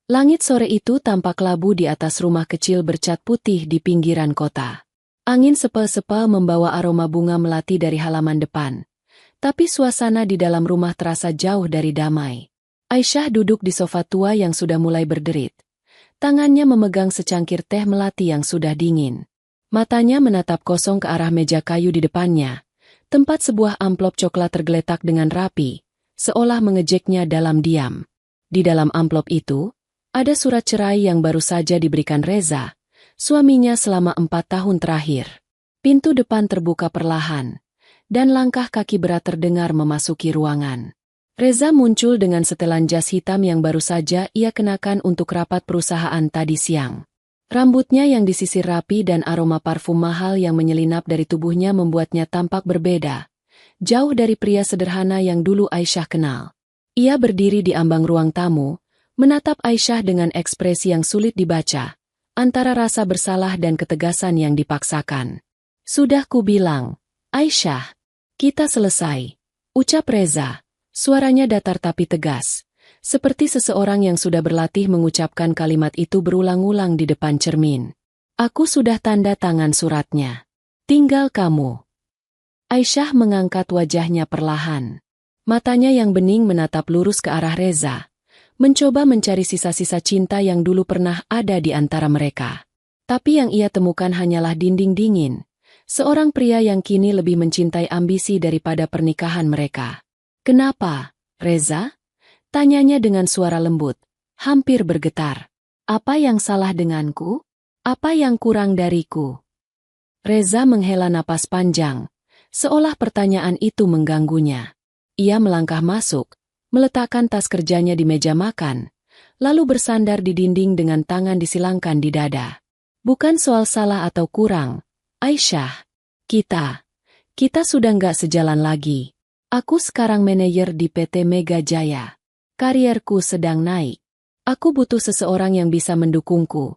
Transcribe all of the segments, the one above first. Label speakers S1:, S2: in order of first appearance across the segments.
S1: Langit sore itu tampak labu di atas rumah kecil bercat putih di pinggiran kota. Angin sepel-sepel membawa aroma bunga melati dari halaman depan. Tapi suasana di dalam rumah terasa jauh dari damai. Aisyah duduk di sofa tua yang sudah mulai berderit. Tangannya memegang secangkir teh melati yang sudah dingin. Matanya menatap kosong ke arah meja kayu di depannya. Tempat sebuah amplop coklat tergeletak dengan rapi, seolah mengejeknya dalam diam. Di dalam amplop itu, ada surat cerai yang baru saja diberikan Reza, suaminya selama 4 tahun terakhir. Pintu depan terbuka perlahan, dan langkah kaki berat terdengar memasuki ruangan. Reza muncul dengan setelan jas hitam yang baru saja ia kenakan untuk rapat perusahaan tadi siang. Rambutnya yang disisir rapi dan aroma parfum mahal yang menyelinap dari tubuhnya membuatnya tampak berbeda, jauh dari pria sederhana yang dulu Aisyah kenal. Ia berdiri di ambang ruang tamu, menatap Aisyah dengan ekspresi yang sulit dibaca, antara rasa bersalah dan ketegasan yang dipaksakan. "Sudah kubilang, Aisyah, kita selesai," ucap Reza. Suaranya datar tapi tegas, seperti seseorang yang sudah berlatih mengucapkan kalimat itu berulang-ulang di depan cermin. "Aku sudah tanda tangan suratnya. Tinggal kamu." Aisyah mengangkat wajahnya perlahan. Matanya yang bening menatap lurus ke arah Reza, mencoba mencari sisa-sisa cinta yang dulu pernah ada di antara mereka. Tapi yang ia temukan hanyalah dinding dingin, seorang pria yang kini lebih mencintai ambisi daripada pernikahan mereka. "Kenapa, Reza?" tanyanya dengan suara lembut, hampir bergetar. "Apa yang salah denganku? Apa yang kurang dariku?" Reza menghela napas panjang, seolah pertanyaan itu mengganggunya. Ia melangkah masuk, meletakkan tas kerjanya di meja makan, lalu bersandar di dinding dengan tangan disilangkan di dada. "Bukan soal salah atau kurang, Aisyah. Kita sudah nggak sejalan lagi. Aku sekarang manajer di PT Mega Jaya. Karierku sedang naik. Aku butuh seseorang yang bisa mendukungku,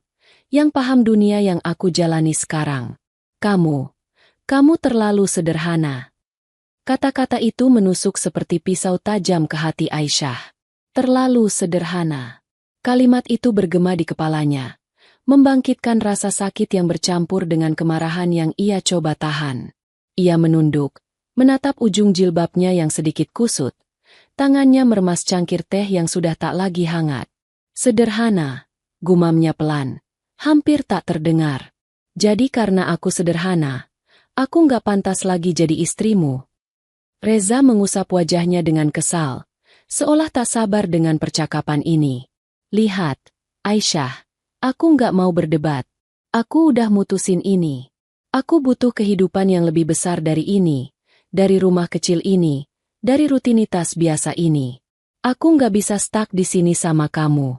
S1: yang paham dunia yang aku jalani sekarang. Kamu terlalu sederhana." Kata-kata itu menusuk seperti pisau tajam ke hati Aisyah. Terlalu sederhana. Kalimat itu bergema di kepalanya, membangkitkan rasa sakit yang bercampur dengan kemarahan yang ia coba tahan. Ia menunduk, menatap ujung jilbabnya yang sedikit kusut. Tangannya meremas cangkir teh yang sudah tak lagi hangat. "Sederhana," gumamnya pelan, hampir tak terdengar. "Jadi karena aku sederhana, aku nggak pantas lagi jadi istrimu." Reza mengusap wajahnya dengan kesal, seolah tak sabar dengan percakapan ini. "Lihat, Aisyah, aku nggak mau berdebat. Aku udah mutusin ini. Aku butuh kehidupan yang lebih besar dari ini, dari rumah kecil ini, dari rutinitas biasa ini. Aku nggak bisa stuck di sini sama kamu."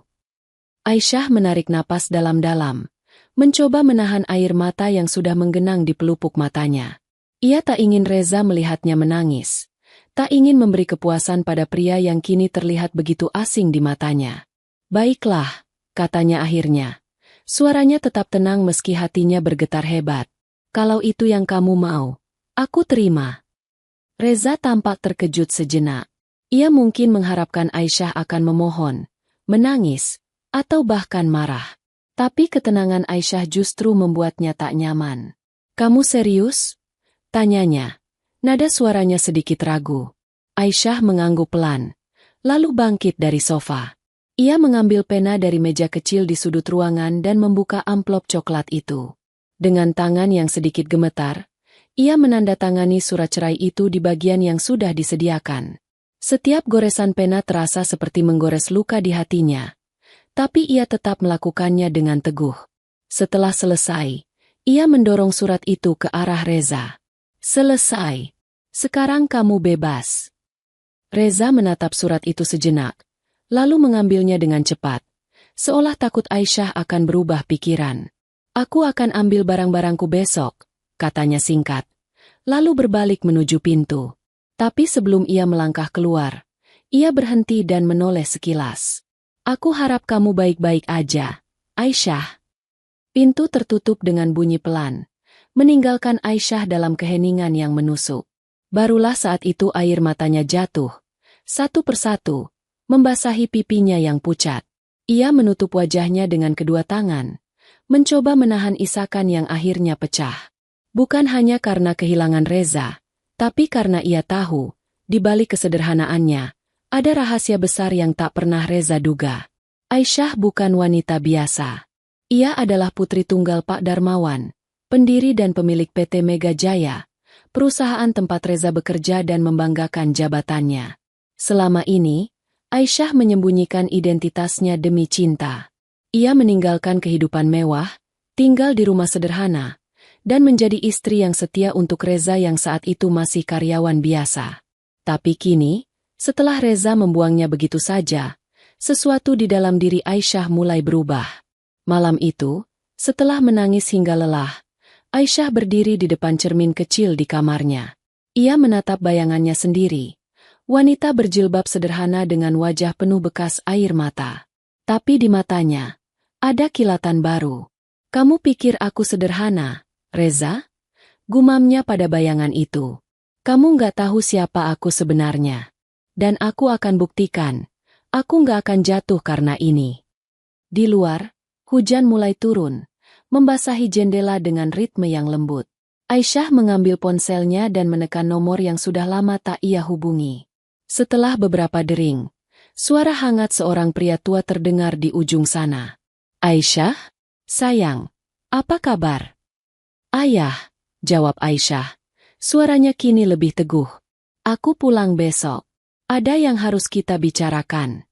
S1: Aisyah menarik napas dalam-dalam, mencoba menahan air mata yang sudah menggenang di pelupuk matanya. Ia tak ingin Reza melihatnya menangis, tak ingin memberi kepuasan pada pria yang kini terlihat begitu asing di matanya. "Baiklah," katanya akhirnya. Suaranya tetap tenang meski hatinya bergetar hebat. "Kalau itu yang kamu mau, aku terima." Reza tampak terkejut sejenak. Ia mungkin mengharapkan Aisyah akan memohon, menangis, atau bahkan marah. Tapi ketenangan Aisyah justru membuatnya tak nyaman. "Kamu serius?" tanyanya. Nada suaranya sedikit ragu. Aisyah mengangguk pelan, lalu bangkit dari sofa. Ia mengambil pena dari meja kecil di sudut ruangan dan membuka amplop coklat itu. Dengan tangan yang sedikit gemetar, ia menandatangani surat cerai itu di bagian yang sudah disediakan. Setiap goresan pena terasa seperti menggores luka di hatinya, tapi ia tetap melakukannya dengan teguh. Setelah selesai, ia mendorong surat itu ke arah Reza. "Selesai. Sekarang kamu bebas." Reza menatap surat itu sejenak, lalu mengambilnya dengan cepat, seolah takut Aisyah akan berubah pikiran. "Aku akan ambil barang-barangku besok," katanya singkat, lalu berbalik menuju pintu. Tapi sebelum ia melangkah keluar, ia berhenti dan menoleh sekilas. "Aku harap kamu baik-baik aja, Aisyah." Pintu tertutup dengan bunyi pelan, meninggalkan Aisyah dalam keheningan yang menusuk. Barulah saat itu air matanya jatuh, satu persatu, membasahi pipinya yang pucat. Ia menutup wajahnya dengan kedua tangan, mencoba menahan isakan yang akhirnya pecah. Bukan hanya karena kehilangan Reza, tapi karena ia tahu, di balik kesederhanaannya, ada rahasia besar yang tak pernah Reza duga. Aisyah bukan wanita biasa. Ia adalah putri tunggal Pak Darmawan, pendiri dan pemilik PT Mega Jaya, perusahaan tempat Reza bekerja dan membanggakan jabatannya. Selama ini, Aisyah menyembunyikan identitasnya demi cinta. Ia meninggalkan kehidupan mewah, tinggal di rumah sederhana, dan menjadi istri yang setia untuk Reza yang saat itu masih karyawan biasa. Tapi kini, setelah Reza membuangnya begitu saja, sesuatu di dalam diri Aisyah mulai berubah. Malam itu, setelah menangis hingga lelah, Aisyah berdiri di depan cermin kecil di kamarnya. Ia menatap bayangannya sendiri. Wanita berjilbab sederhana dengan wajah penuh bekas air mata. Tapi di matanya, ada kilatan baru. "Kamu pikir aku sederhana, Reza?" Gumamnya pada bayangan itu. "Kamu nggak tahu siapa aku sebenarnya. Dan aku akan buktikan, aku nggak akan jatuh karena ini." Di luar, hujan mulai turun, membasahi jendela dengan ritme yang lembut. Aisyah mengambil ponselnya dan menekan nomor yang sudah lama tak ia hubungi. Setelah beberapa dering, suara hangat seorang pria tua terdengar di ujung sana. "Aisyah, sayang, apa kabar?" "Ayah," jawab Aisyah. Suaranya kini lebih teguh. "Aku pulang besok. Ada yang harus kita bicarakan."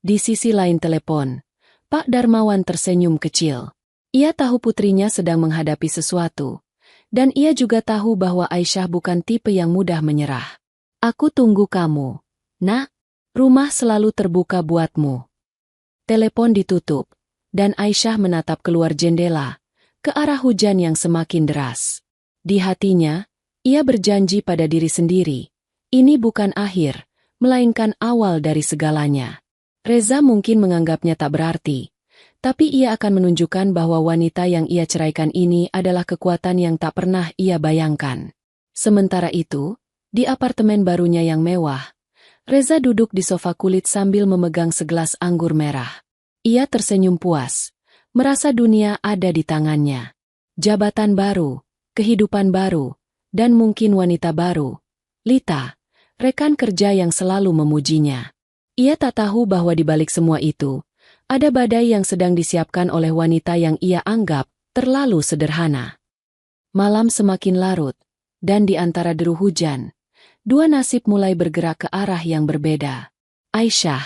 S1: Di sisi lain telepon, Pak Darmawan tersenyum kecil. Ia tahu putrinya sedang menghadapi sesuatu, dan ia juga tahu bahwa Aisyah bukan tipe yang mudah menyerah. "Aku tunggu kamu, Nak. Rumah selalu terbuka buatmu." Telepon ditutup, dan Aisyah menatap keluar jendela, ke arah hujan yang semakin deras. Di hatinya, ia berjanji pada diri sendiri, ini bukan akhir, melainkan awal dari segalanya. Reza mungkin menganggapnya tak berarti, tapi ia akan menunjukkan bahwa wanita yang ia ceraikan ini adalah kekuatan yang tak pernah ia bayangkan. Sementara itu, di apartemen barunya yang mewah, Reza duduk di sofa kulit sambil memegang segelas anggur merah. Ia tersenyum puas, merasa dunia ada di tangannya. Jabatan baru, kehidupan baru, dan mungkin wanita baru, Lita, rekan kerja yang selalu memujinya. Ia tak tahu bahwa di balik semua itu, ada badai yang sedang disiapkan oleh wanita yang ia anggap terlalu sederhana. Malam semakin larut, dan di antara deru hujan, dua nasib mulai bergerak ke arah yang berbeda. Aisyah,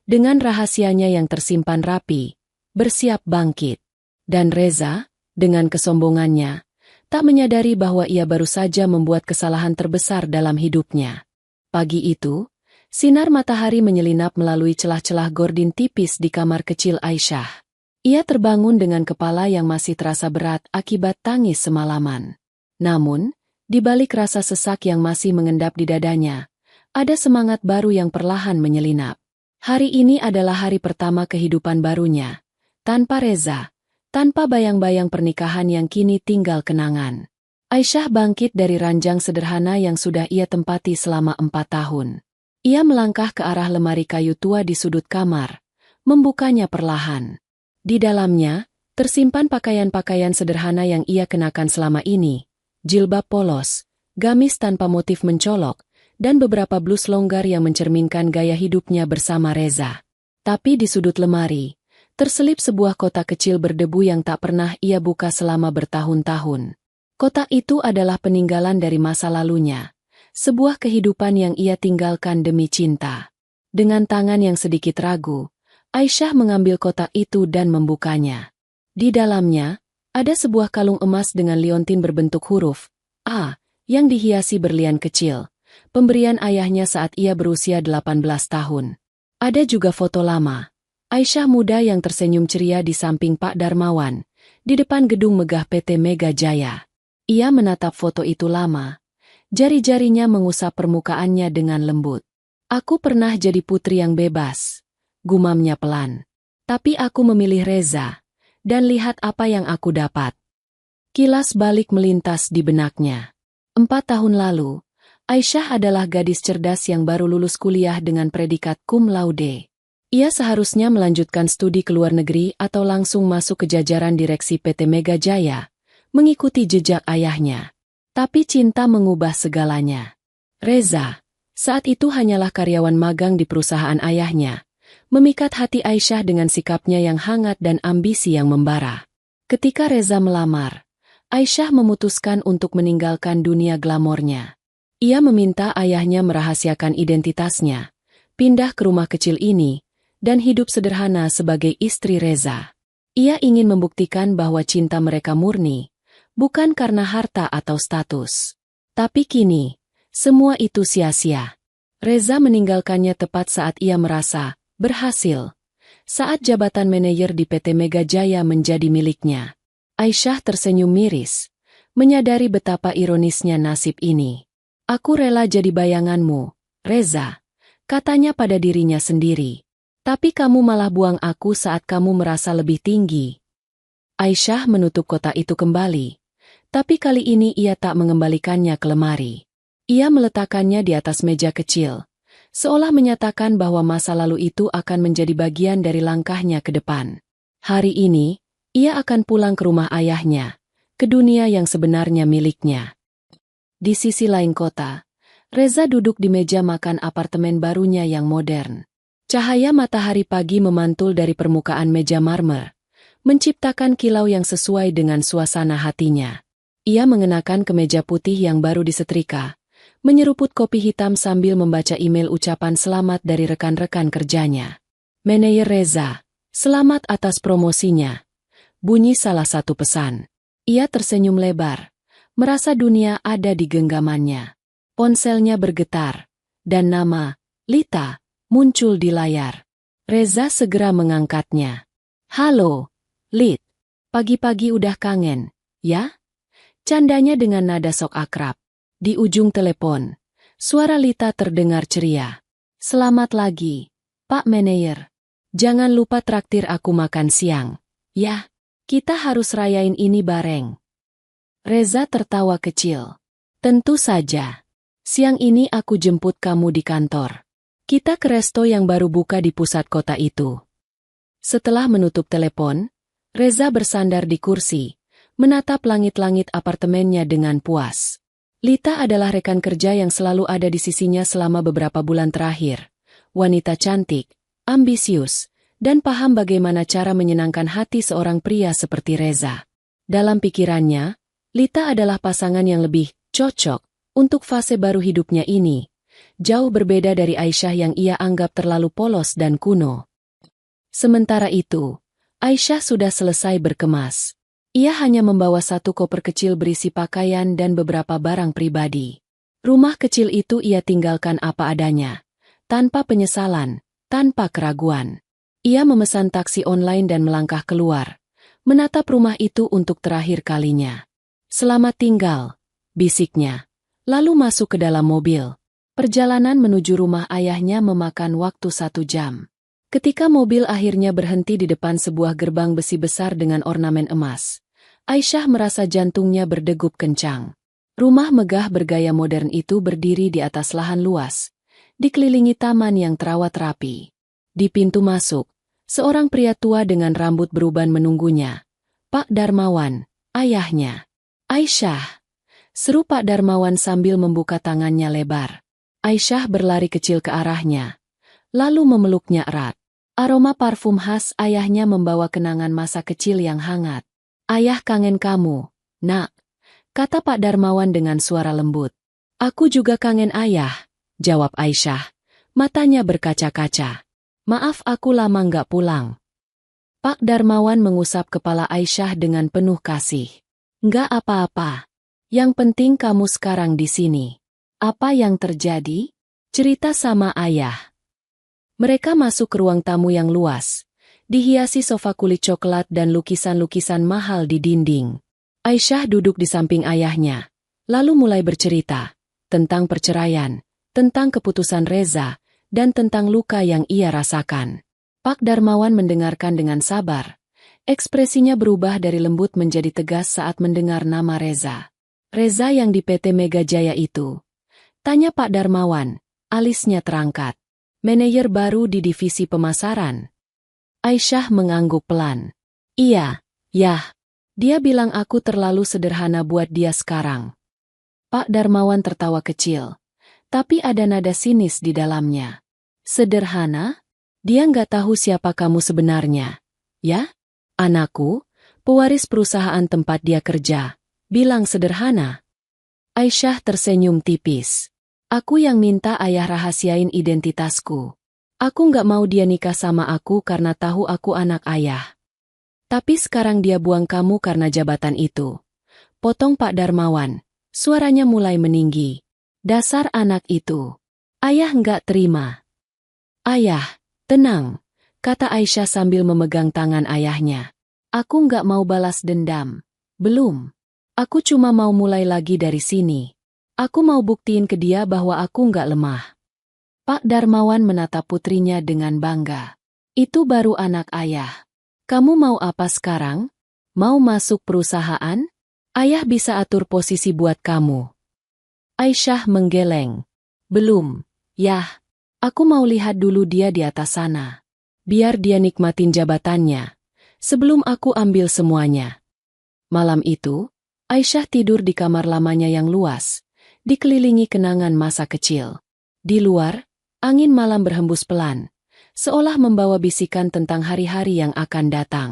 S1: dengan rahasianya yang tersimpan rapi, bersiap bangkit. Dan Reza, dengan kesombongannya, tak menyadari bahwa ia baru saja membuat kesalahan terbesar dalam hidupnya. Pagi itu, sinar matahari menyelinap melalui celah-celah gordin tipis di kamar kecil Aisyah. Ia terbangun dengan kepala yang masih terasa berat akibat tangis semalaman. Namun, di balik rasa sesak yang masih mengendap di dadanya, ada semangat baru yang perlahan menyelinap. Hari ini adalah hari pertama kehidupan barunya. Tanpa Reza, tanpa bayang-bayang pernikahan yang kini tinggal kenangan. Aisyah bangkit dari ranjang sederhana yang sudah ia tempati selama 4 tahun. Ia melangkah ke arah lemari kayu tua di sudut kamar, membukanya perlahan. Di dalamnya, tersimpan pakaian-pakaian sederhana yang ia kenakan selama ini. Jilbab polos, gamis tanpa motif mencolok, dan beberapa blus longgar yang mencerminkan gaya hidupnya bersama Reza. Tapi di sudut lemari, terselip sebuah kotak kecil berdebu yang tak pernah ia buka selama bertahun-tahun. Kotak itu adalah peninggalan dari masa lalunya, sebuah kehidupan yang ia tinggalkan demi cinta. Dengan tangan yang sedikit ragu, Aisyah mengambil kotak itu dan membukanya. Di dalamnya, ada sebuah kalung emas dengan liontin berbentuk huruf A, yang dihiasi berlian kecil, pemberian ayahnya saat ia berusia 18 tahun. Ada juga foto lama, Aisyah muda yang tersenyum ceria di samping Pak Darmawan, di depan gedung megah PT Mega Jaya. Ia menatap foto itu lama, jari-jarinya mengusap permukaannya dengan lembut. "Aku pernah jadi putri yang bebas," gumamnya pelan. "Tapi aku memilih Reza. Dan lihat apa yang aku dapat." Kilas balik melintas di benaknya. 4 tahun lalu, Aisyah adalah gadis cerdas yang baru lulus kuliah dengan predikat cum laude. Ia seharusnya melanjutkan studi ke luar negeri atau langsung masuk ke jajaran direksi PT Mega Jaya, mengikuti jejak ayahnya. Tapi cinta mengubah segalanya. Reza, saat itu hanyalah karyawan magang di perusahaan ayahnya, memikat hati Aisyah dengan sikapnya yang hangat dan ambisi yang membara. Ketika Reza melamar, Aisyah memutuskan untuk meninggalkan dunia glamornya. Ia meminta ayahnya merahasiakan identitasnya, pindah ke rumah kecil ini, dan hidup sederhana sebagai istri Reza. Ia ingin membuktikan bahwa cinta mereka murni, bukan karena harta atau status. Tapi kini, semua itu sia-sia. Reza meninggalkannya tepat saat ia merasa berhasil. Saat jabatan manajer di PT Mega Jaya menjadi miliknya. Aisyah tersenyum miris, menyadari betapa ironisnya nasib ini. Aku rela jadi bayanganmu, Reza, katanya pada dirinya sendiri. Tapi kamu malah buang aku saat kamu merasa lebih tinggi. Aisyah menutup kotak itu kembali, tapi kali ini ia tak mengembalikannya ke lemari. Ia meletakkannya di atas meja kecil, seolah menyatakan bahwa masa lalu itu akan menjadi bagian dari langkahnya ke depan. Hari ini, ia akan pulang ke rumah ayahnya, ke dunia yang sebenarnya miliknya. Di sisi lain kota, Reza duduk di meja makan apartemen barunya yang modern. Cahaya matahari pagi memantul dari permukaan meja marmer, menciptakan kilau yang sesuai dengan suasana hatinya. Ia mengenakan kemeja putih yang baru disetrika, menyeruput kopi hitam sambil membaca email ucapan selamat dari rekan-rekan kerjanya. Manajer Reza, selamat atas promosinya. Bunyi salah satu pesan. Ia tersenyum lebar, merasa dunia ada di genggamannya. Ponselnya bergetar, dan nama, Lita, muncul di layar. Reza segera mengangkatnya. Halo, Lit. Pagi-pagi udah kangen, ya? Candanya dengan nada sok akrab. Di ujung telepon, suara Lita terdengar ceria. Selamat lagi, Pak Manajer. Jangan lupa traktir aku makan siang. Ya, kita harus rayain ini bareng. Reza tertawa kecil. Tentu saja. Siang ini aku jemput kamu di kantor. Kita ke resto yang baru buka di pusat kota itu. Setelah menutup telepon, Reza bersandar di kursi, menatap langit-langit apartemennya dengan puas. Lita adalah rekan kerja yang selalu ada di sisinya selama beberapa bulan terakhir. Wanita cantik, ambisius, dan paham bagaimana cara menyenangkan hati seorang pria seperti Reza. Dalam pikirannya, Lita adalah pasangan yang lebih cocok untuk fase baru hidupnya ini. Jauh berbeda dari Aisyah yang ia anggap terlalu polos dan kuno. Sementara itu, Aisyah sudah selesai berkemas. Ia hanya membawa satu koper kecil berisi pakaian dan beberapa barang pribadi. Rumah kecil itu ia tinggalkan apa adanya, tanpa penyesalan, tanpa keraguan. Ia memesan taksi online dan melangkah keluar, menatap rumah itu untuk terakhir kalinya. Selamat tinggal, bisiknya, lalu masuk ke dalam mobil. Perjalanan menuju rumah ayahnya memakan waktu 1 jam. Ketika mobil akhirnya berhenti di depan sebuah gerbang besi besar dengan ornamen emas, Aisyah merasa jantungnya berdegup kencang. Rumah megah bergaya modern itu berdiri di atas lahan luas, dikelilingi taman yang terawat rapi. Di pintu masuk, seorang pria tua dengan rambut beruban menunggunya. Pak Darmawan, ayahnya. Aisyah, seru Pak Darmawan sambil membuka tangannya lebar. Aisyah berlari kecil ke arahnya, lalu memeluknya erat. Aroma parfum khas ayahnya membawa kenangan masa kecil yang hangat. Ayah kangen kamu, nak, kata Pak Darmawan dengan suara lembut. Aku juga kangen ayah, jawab Aisyah, matanya berkaca-kaca. Maaf aku lama nggak pulang. Pak Darmawan mengusap kepala Aisyah dengan penuh kasih. Nggak apa-apa. Yang penting kamu sekarang di sini. Apa yang terjadi? Cerita sama ayah. Mereka masuk ke ruang tamu yang luas, dihiasi sofa kulit coklat dan lukisan-lukisan mahal di dinding. Aisyah duduk di samping ayahnya, lalu mulai bercerita tentang perceraian, tentang keputusan Reza, dan tentang luka yang ia rasakan. Pak Darmawan mendengarkan dengan sabar. Ekspresinya berubah dari lembut menjadi tegas saat mendengar nama Reza. Reza yang di PT Mega Jaya itu. Tanya Pak Darmawan, alisnya terangkat. Manajer baru di divisi pemasaran. Aisyah mengangguk pelan. Iya, yah. Dia bilang aku terlalu sederhana buat dia sekarang. Pak Darmawan tertawa kecil. Tapi ada nada sinis di dalamnya. Sederhana? Dia nggak tahu siapa kamu sebenarnya. Ya? Anakku, pewaris perusahaan tempat dia kerja. Bilang sederhana. Aisyah tersenyum tipis. Aku yang minta ayah rahasiain identitasku. Aku nggak mau dia nikah sama aku karena tahu aku anak ayah. Tapi sekarang dia buang kamu karena jabatan itu. Potong Pak Darmawan. Suaranya mulai meninggi. Dasar anak itu. Ayah nggak terima. Ayah, tenang, kata Aisyah sambil memegang tangan ayahnya. Aku nggak mau balas dendam. Belum. Aku cuma mau mulai lagi dari sini. Aku mau buktiin ke dia bahwa aku nggak lemah. Pak Darmawan menatap putrinya dengan bangga. Itu baru anak ayah. Kamu mau apa sekarang? Mau masuk perusahaan? Ayah bisa atur posisi buat kamu. Aisyah menggeleng. Belum, yah. Aku mau lihat dulu dia di atas sana. Biar dia nikmatin jabatannya. Sebelum aku ambil semuanya. Malam itu, Aisyah tidur di kamar lamanya yang luas. Dikelilingi kenangan masa kecil. Di luar, angin malam berhembus pelan, seolah membawa bisikan tentang hari-hari yang akan datang.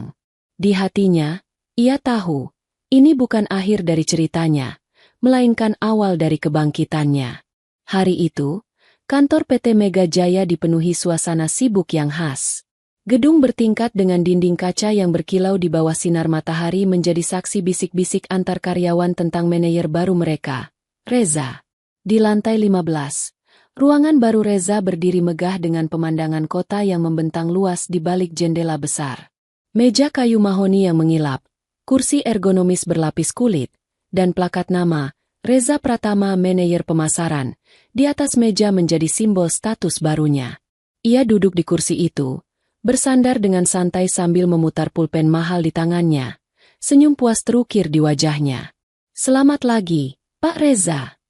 S1: Di hatinya, ia tahu, ini bukan akhir dari ceritanya, melainkan awal dari kebangkitannya. Hari itu, kantor PT Mega Jaya dipenuhi suasana sibuk yang khas. Gedung bertingkat dengan dinding kaca yang berkilau di bawah sinar matahari menjadi saksi bisik-bisik antar karyawan tentang manajer baru mereka. Reza. Di lantai 15, ruangan baru Reza berdiri megah dengan pemandangan kota yang membentang luas di balik jendela besar. Meja kayu mahoni yang mengilap, kursi ergonomis berlapis kulit, dan plakat nama, Reza Pratama manajer pemasaran, di atas meja menjadi simbol status barunya. Ia duduk di kursi itu, bersandar dengan santai sambil memutar pulpen mahal di tangannya. Senyum puas terukir di wajahnya. Selamat lagi, Pak Reza.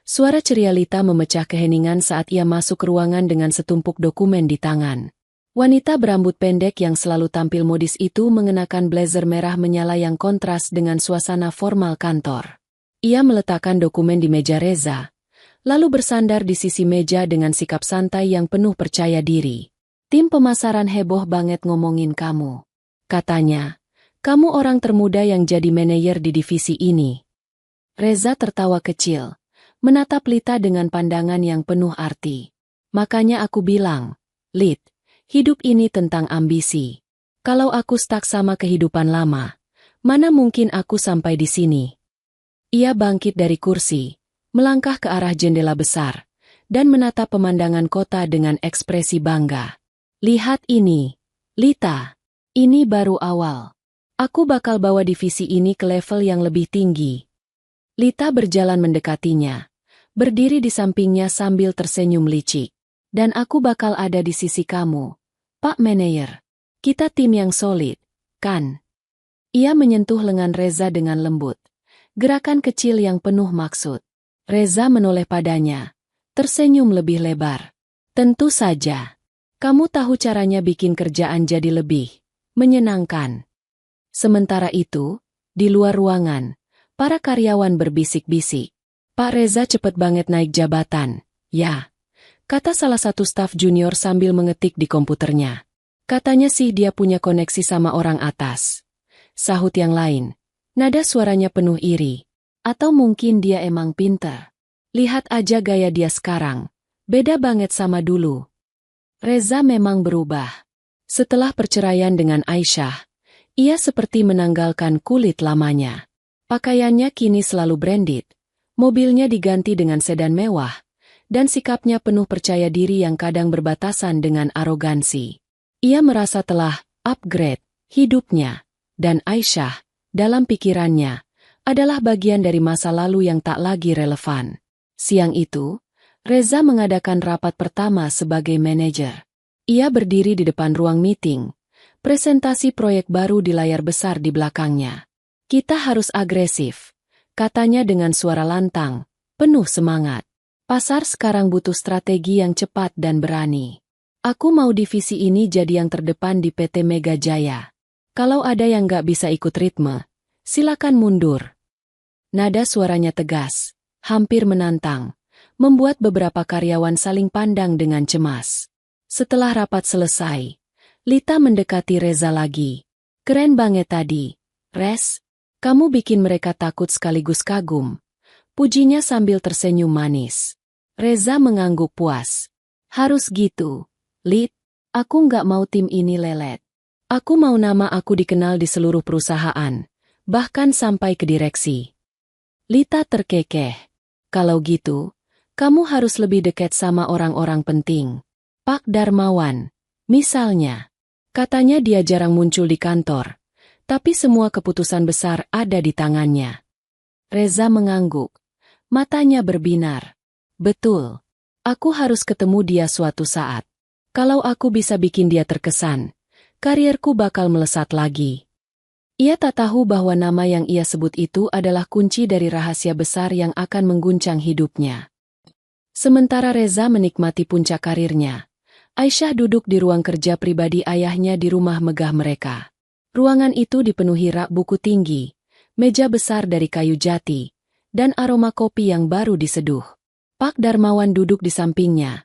S1: Suara ceria Lita memecah keheningan saat ia masuk ke ruangan dengan setumpuk dokumen di tangan. Wanita berambut pendek yang selalu tampil modis itu mengenakan blazer merah menyala yang kontras dengan suasana formal kantor. Ia meletakkan dokumen di meja Reza, lalu bersandar di sisi meja dengan sikap santai yang penuh percaya diri. Tim pemasaran heboh banget ngomongin kamu. Katanya, kamu orang termuda yang jadi manajer di divisi ini. Reza tertawa kecil, menatap Lita dengan pandangan yang penuh arti. Makanya aku bilang, Lit, hidup ini tentang ambisi. Kalau aku stuck sama kehidupan lama, mana mungkin aku sampai di sini? Ia bangkit dari kursi, melangkah ke arah jendela besar, dan menatap pemandangan kota dengan ekspresi bangga. Lihat ini, Lita. Ini baru awal. Aku bakal bawa divisi ini ke level yang lebih tinggi. Lita berjalan mendekatinya, berdiri di sampingnya sambil tersenyum licik. Dan aku bakal ada di sisi kamu, Pak Manajer. Kita tim yang solid, kan? Ia menyentuh lengan Reza dengan lembut. Gerakan kecil yang penuh maksud. Reza menoleh padanya, tersenyum lebih lebar. Tentu saja. Kamu tahu caranya bikin kerjaan jadi lebih menyenangkan. Sementara itu, di luar ruangan, para karyawan berbisik-bisik. Pak Reza cepet banget naik jabatan, ya. Kata salah satu staf junior sambil mengetik di komputernya. Katanya sih dia punya koneksi sama orang atas. Sahut yang lain. Nada suaranya penuh iri. Atau mungkin dia emang pinter. Lihat aja gaya dia sekarang. Beda banget sama dulu. Reza memang berubah. Setelah perceraian dengan Aisyah, ia seperti menanggalkan kulit lamanya. Pakaiannya kini selalu branded, mobilnya diganti dengan sedan mewah, dan sikapnya penuh percaya diri yang kadang berbatasan dengan arogansi. Ia merasa telah upgrade hidupnya, dan Aisyah, dalam pikirannya, adalah bagian dari masa lalu yang tak lagi relevan. Siang itu, Reza mengadakan rapat pertama sebagai manajer. Ia berdiri di depan ruang meeting, presentasi proyek baru di layar besar di belakangnya. Kita harus agresif, katanya dengan suara lantang, penuh semangat. Pasar sekarang butuh strategi yang cepat dan berani. Aku mau divisi ini jadi yang terdepan di PT Mega Jaya. Kalau ada yang nggak bisa ikut ritme, silakan mundur. Nada suaranya tegas, hampir menantang, membuat beberapa karyawan saling pandang dengan cemas. Setelah rapat selesai, Lita mendekati Reza lagi. Keren banget tadi, Res. Kamu bikin mereka takut sekaligus kagum. Pujinya sambil tersenyum manis. Reza mengangguk puas. Harus gitu, Lit. Aku nggak mau tim ini lelet. Aku mau nama aku dikenal di seluruh perusahaan, bahkan sampai ke direksi. Lita terkekeh. Kalau gitu, kamu harus lebih dekat sama orang-orang penting. Pak Darmawan, misalnya. Katanya dia jarang muncul di kantor, tapi semua keputusan besar ada di tangannya. Reza mengangguk. Matanya berbinar. Betul. Aku harus ketemu dia suatu saat. Kalau aku bisa bikin dia terkesan, karierku bakal melesat lagi. Ia tak tahu bahwa nama yang ia sebut itu adalah kunci dari rahasia besar yang akan mengguncang hidupnya. Sementara Reza menikmati puncak karirnya, Aisyah duduk di ruang kerja pribadi ayahnya di rumah megah mereka. Ruangan itu dipenuhi rak buku tinggi, meja besar dari kayu jati, dan aroma kopi yang baru diseduh. Pak Darmawan duduk di sampingnya,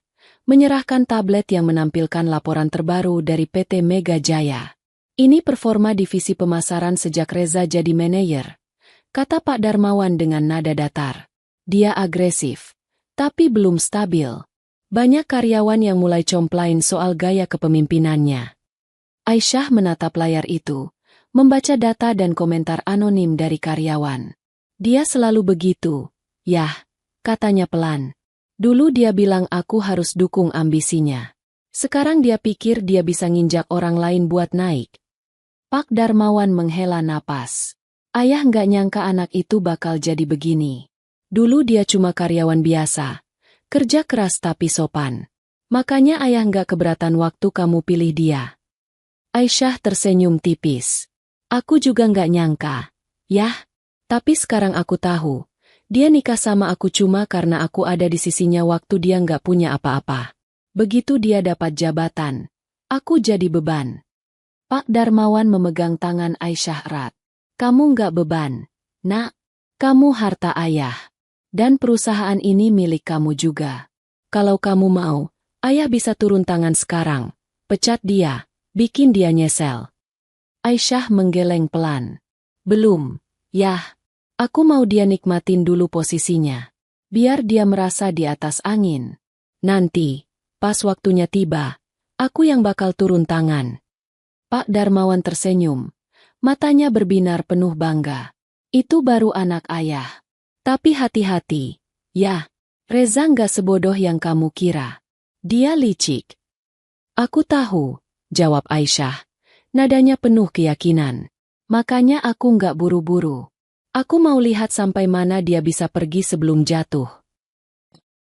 S1: menyerahkan tablet yang menampilkan laporan terbaru dari PT Mega Jaya. Ini performa divisi pemasaran sejak Reza jadi manajer, kata Pak Darmawan dengan nada datar. Dia agresif, tapi belum stabil. Banyak karyawan yang mulai complain soal gaya kepemimpinannya. Aisyah menatap layar itu, membaca data dan komentar anonim dari karyawan. Dia selalu begitu, yah, katanya pelan. Dulu dia bilang aku harus dukung ambisinya. Sekarang dia pikir dia bisa nginjak orang lain buat naik. Pak Darmawan menghela napas. Ayah nggak nyangka anak itu bakal jadi begini. Dulu dia cuma karyawan biasa. Kerja keras tapi sopan. Makanya ayah nggak keberatan waktu kamu pilih dia. Aisyah tersenyum tipis. Aku juga nggak nyangka. Yah, tapi sekarang aku tahu. Dia nikah sama aku cuma karena aku ada di sisinya waktu dia nggak punya apa-apa. Begitu dia dapat jabatan, aku jadi beban. Pak Darmawan memegang tangan Aisyah erat. Kamu nggak beban, nak. Kamu harta ayah. Dan perusahaan ini milik kamu juga. Kalau kamu mau, ayah bisa turun tangan sekarang. Pecat dia, bikin dia nyesel. Aisyah menggeleng pelan. Belum, yah. Aku mau dia nikmatin dulu posisinya. Biar dia merasa di atas angin. Nanti, pas waktunya tiba, aku yang bakal turun tangan. Pak Darmawan tersenyum. Matanya berbinar penuh bangga. Itu baru anak ayah. Tapi hati-hati, ya, Reza nggak sebodoh yang kamu kira. Dia licik. Aku tahu, jawab Aisyah. Nadanya penuh keyakinan. Makanya aku nggak buru-buru. Aku mau lihat sampai mana dia bisa pergi sebelum jatuh.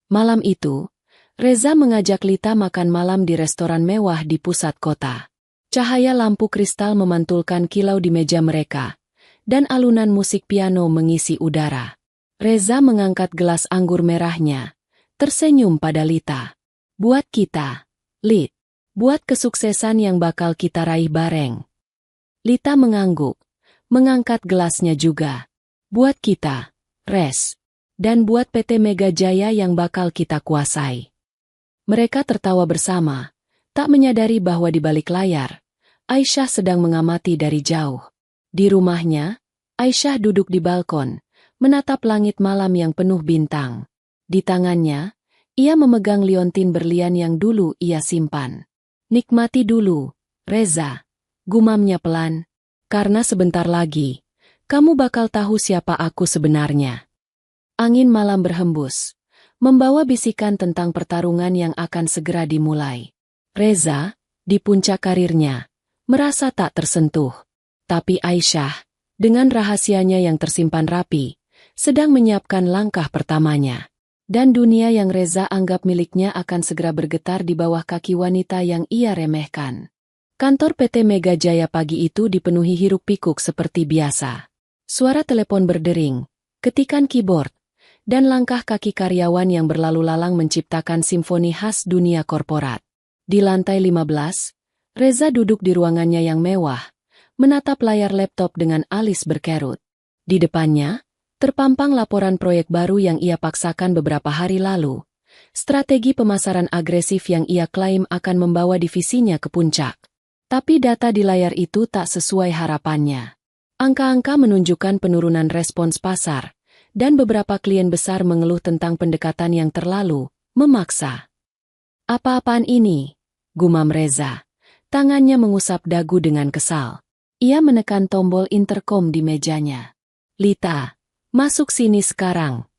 S1: Malam itu, Reza mengajak Lita makan malam di restoran mewah di pusat kota. Cahaya lampu kristal memantulkan kilau di meja mereka, dan alunan musik piano mengisi udara. Reza mengangkat gelas anggur merahnya, tersenyum pada Lita. Buat kita, Lit. Buat kesuksesan yang bakal kita raih bareng. Lita mengangguk, mengangkat gelasnya juga. Buat kita, Res. Dan buat PT Mega Jaya yang bakal kita kuasai. Mereka tertawa bersama, tak menyadari bahwa di balik layar, Aisyah sedang mengamati dari jauh. Di rumahnya, Aisyah duduk di balkon, menatap langit malam yang penuh bintang. Di tangannya, ia memegang liontin berlian yang dulu ia simpan. Nikmati dulu, Reza, gumamnya pelan, karena sebentar lagi, kamu bakal tahu siapa aku sebenarnya. Angin malam berhembus, membawa bisikan tentang pertarungan yang akan segera dimulai. Reza, di puncak karirnya, merasa tak tersentuh. Tapi Aisyah, dengan rahasianya yang tersimpan rapi, sedang menyiapkan langkah pertamanya. Dan dunia yang Reza anggap miliknya akan segera bergetar di bawah kaki wanita yang ia remehkan. Kantor PT Mega Jaya pagi itu dipenuhi hiruk-pikuk seperti biasa. Suara telepon berdering, ketikan keyboard, dan langkah kaki karyawan yang berlalu lalang menciptakan simfoni khas dunia korporat. Di lantai 15, Reza duduk di ruangannya yang mewah, menatap layar laptop dengan alis berkerut. Di depannya, terpampang laporan proyek baru yang ia paksakan beberapa hari lalu. Strategi pemasaran agresif yang ia klaim akan membawa divisinya ke puncak. Tapi data di layar itu tak sesuai harapannya. Angka-angka menunjukkan penurunan respons pasar, dan beberapa klien besar mengeluh tentang pendekatan yang terlalu memaksa. "Apa-apaan ini?" gumam Reza. Tangannya mengusap dagu dengan kesal. Ia menekan tombol intercom di mejanya. "Lita, masuk sini sekarang."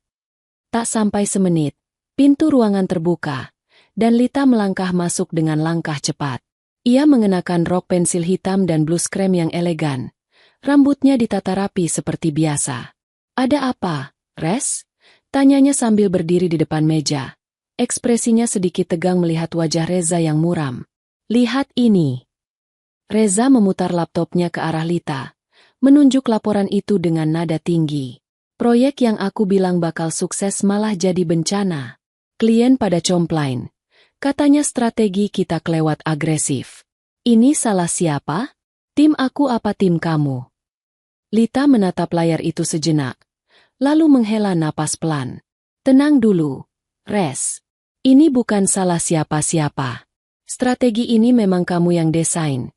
S1: Tak sampai semenit, pintu ruangan terbuka, dan Lita melangkah masuk dengan langkah cepat. Ia mengenakan rok pensil hitam dan blus krem yang elegan. Rambutnya ditata rapi seperti biasa. "Ada apa, Res?" tanyanya sambil berdiri di depan meja. Ekspresinya sedikit tegang melihat wajah Reza yang muram. "Lihat ini." Reza memutar laptopnya ke arah Lita, menunjuk laporan itu dengan nada tinggi. "Proyek yang aku bilang bakal sukses malah jadi bencana. Klien pada complain. Katanya strategi kita kelewat agresif. Ini salah siapa? Tim aku apa tim kamu?" Lita menatap layar itu sejenak, lalu menghela napas pelan. "Tenang dulu, Res. Ini bukan salah siapa-siapa. Strategi ini memang kamu yang desain,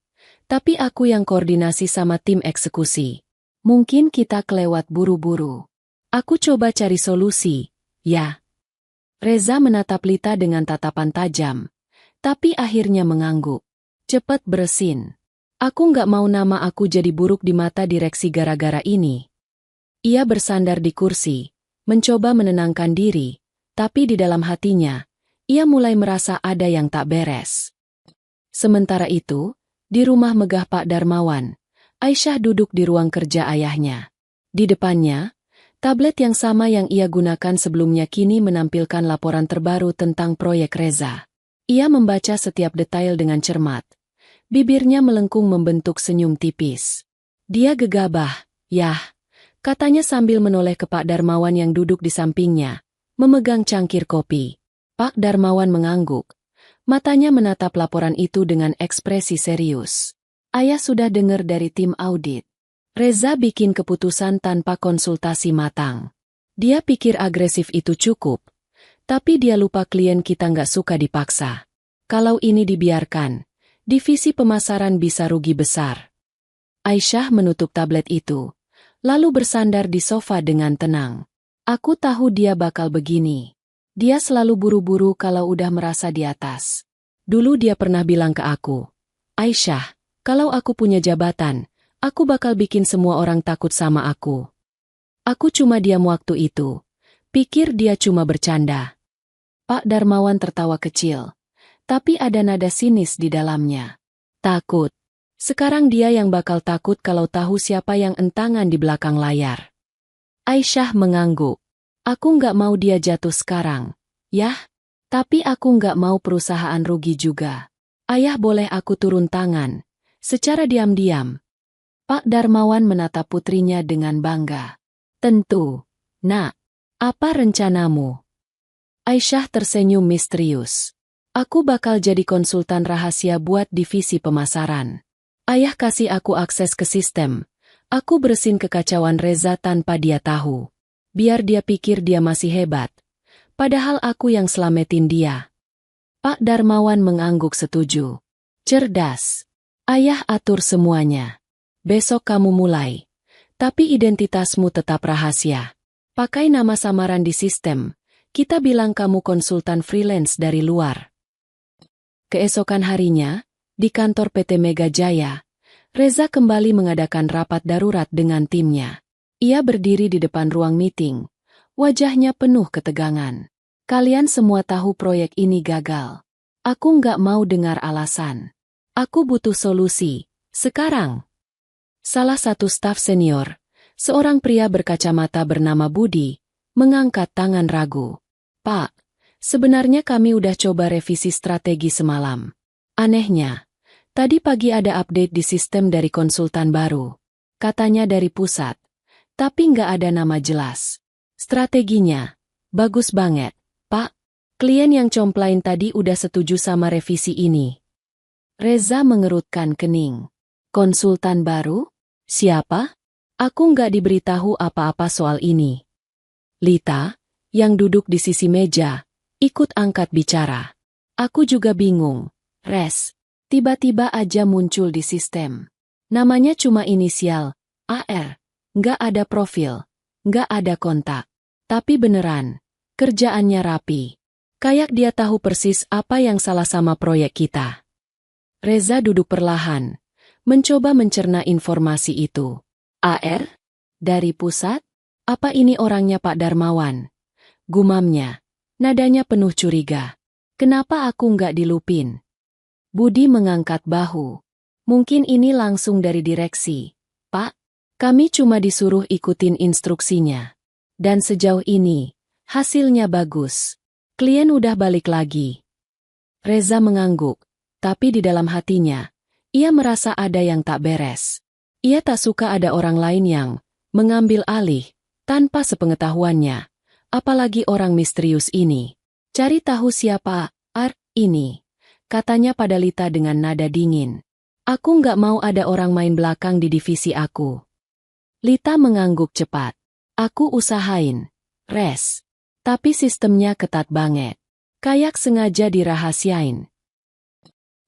S1: tapi aku yang koordinasi sama tim eksekusi. Mungkin kita kelewat buru-buru. Aku coba cari solusi, ya." Reza menatap Lita dengan tatapan tajam, tapi akhirnya mengangguk. "Cepet beresin. Aku nggak mau nama aku jadi buruk di mata direksi gara-gara ini." Ia bersandar di kursi, mencoba menenangkan diri, tapi di dalam hatinya, ia mulai merasa ada yang tak beres. Sementara itu, di rumah megah Pak Darmawan, Aisyah duduk di ruang kerja ayahnya. Di depannya, tablet yang sama yang ia gunakan sebelumnya kini menampilkan laporan terbaru tentang proyek Reza. Ia membaca setiap detail dengan cermat. Bibirnya melengkung membentuk senyum tipis. Dia gegabah, "Yah," katanya sambil menoleh ke Pak Darmawan yang duduk di sampingnya, memegang cangkir kopi. Pak Darmawan mengangguk. Matanya menatap laporan itu dengan ekspresi serius. "Ayah sudah dengar dari tim audit. Reza bikin keputusan tanpa konsultasi matang. Dia pikir agresif itu cukup, tapi dia lupa klien kita nggak suka dipaksa. Kalau ini dibiarkan, divisi pemasaran bisa rugi besar." Aisyah menutup tablet itu, lalu bersandar di sofa dengan tenang. "Aku tahu dia bakal begini. Dia selalu buru-buru kalau udah merasa di atas. Dulu dia pernah bilang ke aku, 'Aisyah, kalau aku punya jabatan, aku bakal bikin semua orang takut sama aku.' Aku cuma diam waktu itu. Pikir dia cuma bercanda." Pak Darmawan tertawa kecil, tapi ada nada sinis di dalamnya. "Takut. Sekarang dia yang bakal takut kalau tahu siapa yang entangan di belakang layar." Aisyah mengangguk. "Aku nggak mau dia jatuh sekarang. Yah, tapi aku nggak mau perusahaan rugi juga. Ayah boleh aku turun tangan, secara diam-diam." Pak Darmawan menatap putrinya dengan bangga. "Tentu, Nak. Apa rencanamu?" Aisyah tersenyum misterius. "Aku bakal jadi konsultan rahasia buat divisi pemasaran. Ayah kasih aku akses ke sistem. Aku bersihin kekacauan Reza tanpa dia tahu. Biar dia pikir dia masih hebat. Padahal aku yang selamatin dia." Pak Darmawan mengangguk setuju. "Cerdas. Ayah atur semuanya. Besok kamu mulai. Tapi identitasmu tetap rahasia. Pakai nama samaran di sistem. Kita bilang kamu konsultan freelance dari luar." Keesokan harinya, di kantor PT Mega Jaya, Reza kembali mengadakan rapat darurat dengan timnya. Ia berdiri di depan ruang meeting. Wajahnya penuh ketegangan. "Kalian semua tahu proyek ini gagal. Aku nggak mau dengar alasan. Aku butuh solusi, sekarang." Salah satu staf senior, seorang pria berkacamata bernama Budi, mengangkat tangan ragu. "Pak, sebenarnya kami udah coba revisi strategi semalam. Anehnya, tadi pagi ada update di sistem dari konsultan baru. Katanya dari pusat, tapi nggak ada nama jelas. Strateginya bagus banget, Pak. Klien yang complain tadi udah setuju sama revisi ini. Reza mengerutkan kening. Konsultan baru? Siapa? Aku nggak diberitahu apa-apa soal ini. Lita, yang duduk di sisi meja, ikut angkat bicara. Aku juga bingung. Res, tiba-tiba aja muncul di sistem. Namanya cuma inisial, AR. Nggak ada profil, nggak ada kontak. Tapi beneran, kerjaannya rapi. Kayak dia tahu persis apa yang salah sama proyek kita. Reza duduk perlahan, mencoba mencerna informasi itu. AR? Dari pusat? Apa ini orangnya Pak Darmawan? Gumamnya, nadanya penuh curiga. Kenapa aku nggak dilupin? Budi mengangkat bahu. Mungkin ini langsung dari direksi. Pak, kami cuma disuruh ikutin instruksinya. Dan sejauh ini, hasilnya bagus. Klien udah balik lagi. Reza mengangguk, tapi di dalam hatinya, ia merasa ada yang tak beres. Ia tak suka ada orang lain yang mengambil alih tanpa sepengetahuannya, apalagi orang misterius ini. Cari tahu siapa AR ini, katanya pada Lita dengan nada dingin. Aku nggak mau ada orang main belakang di divisi aku. Lita mengangguk cepat. Aku usahain, Res. Tapi sistemnya ketat banget. Kayak sengaja dirahasiain.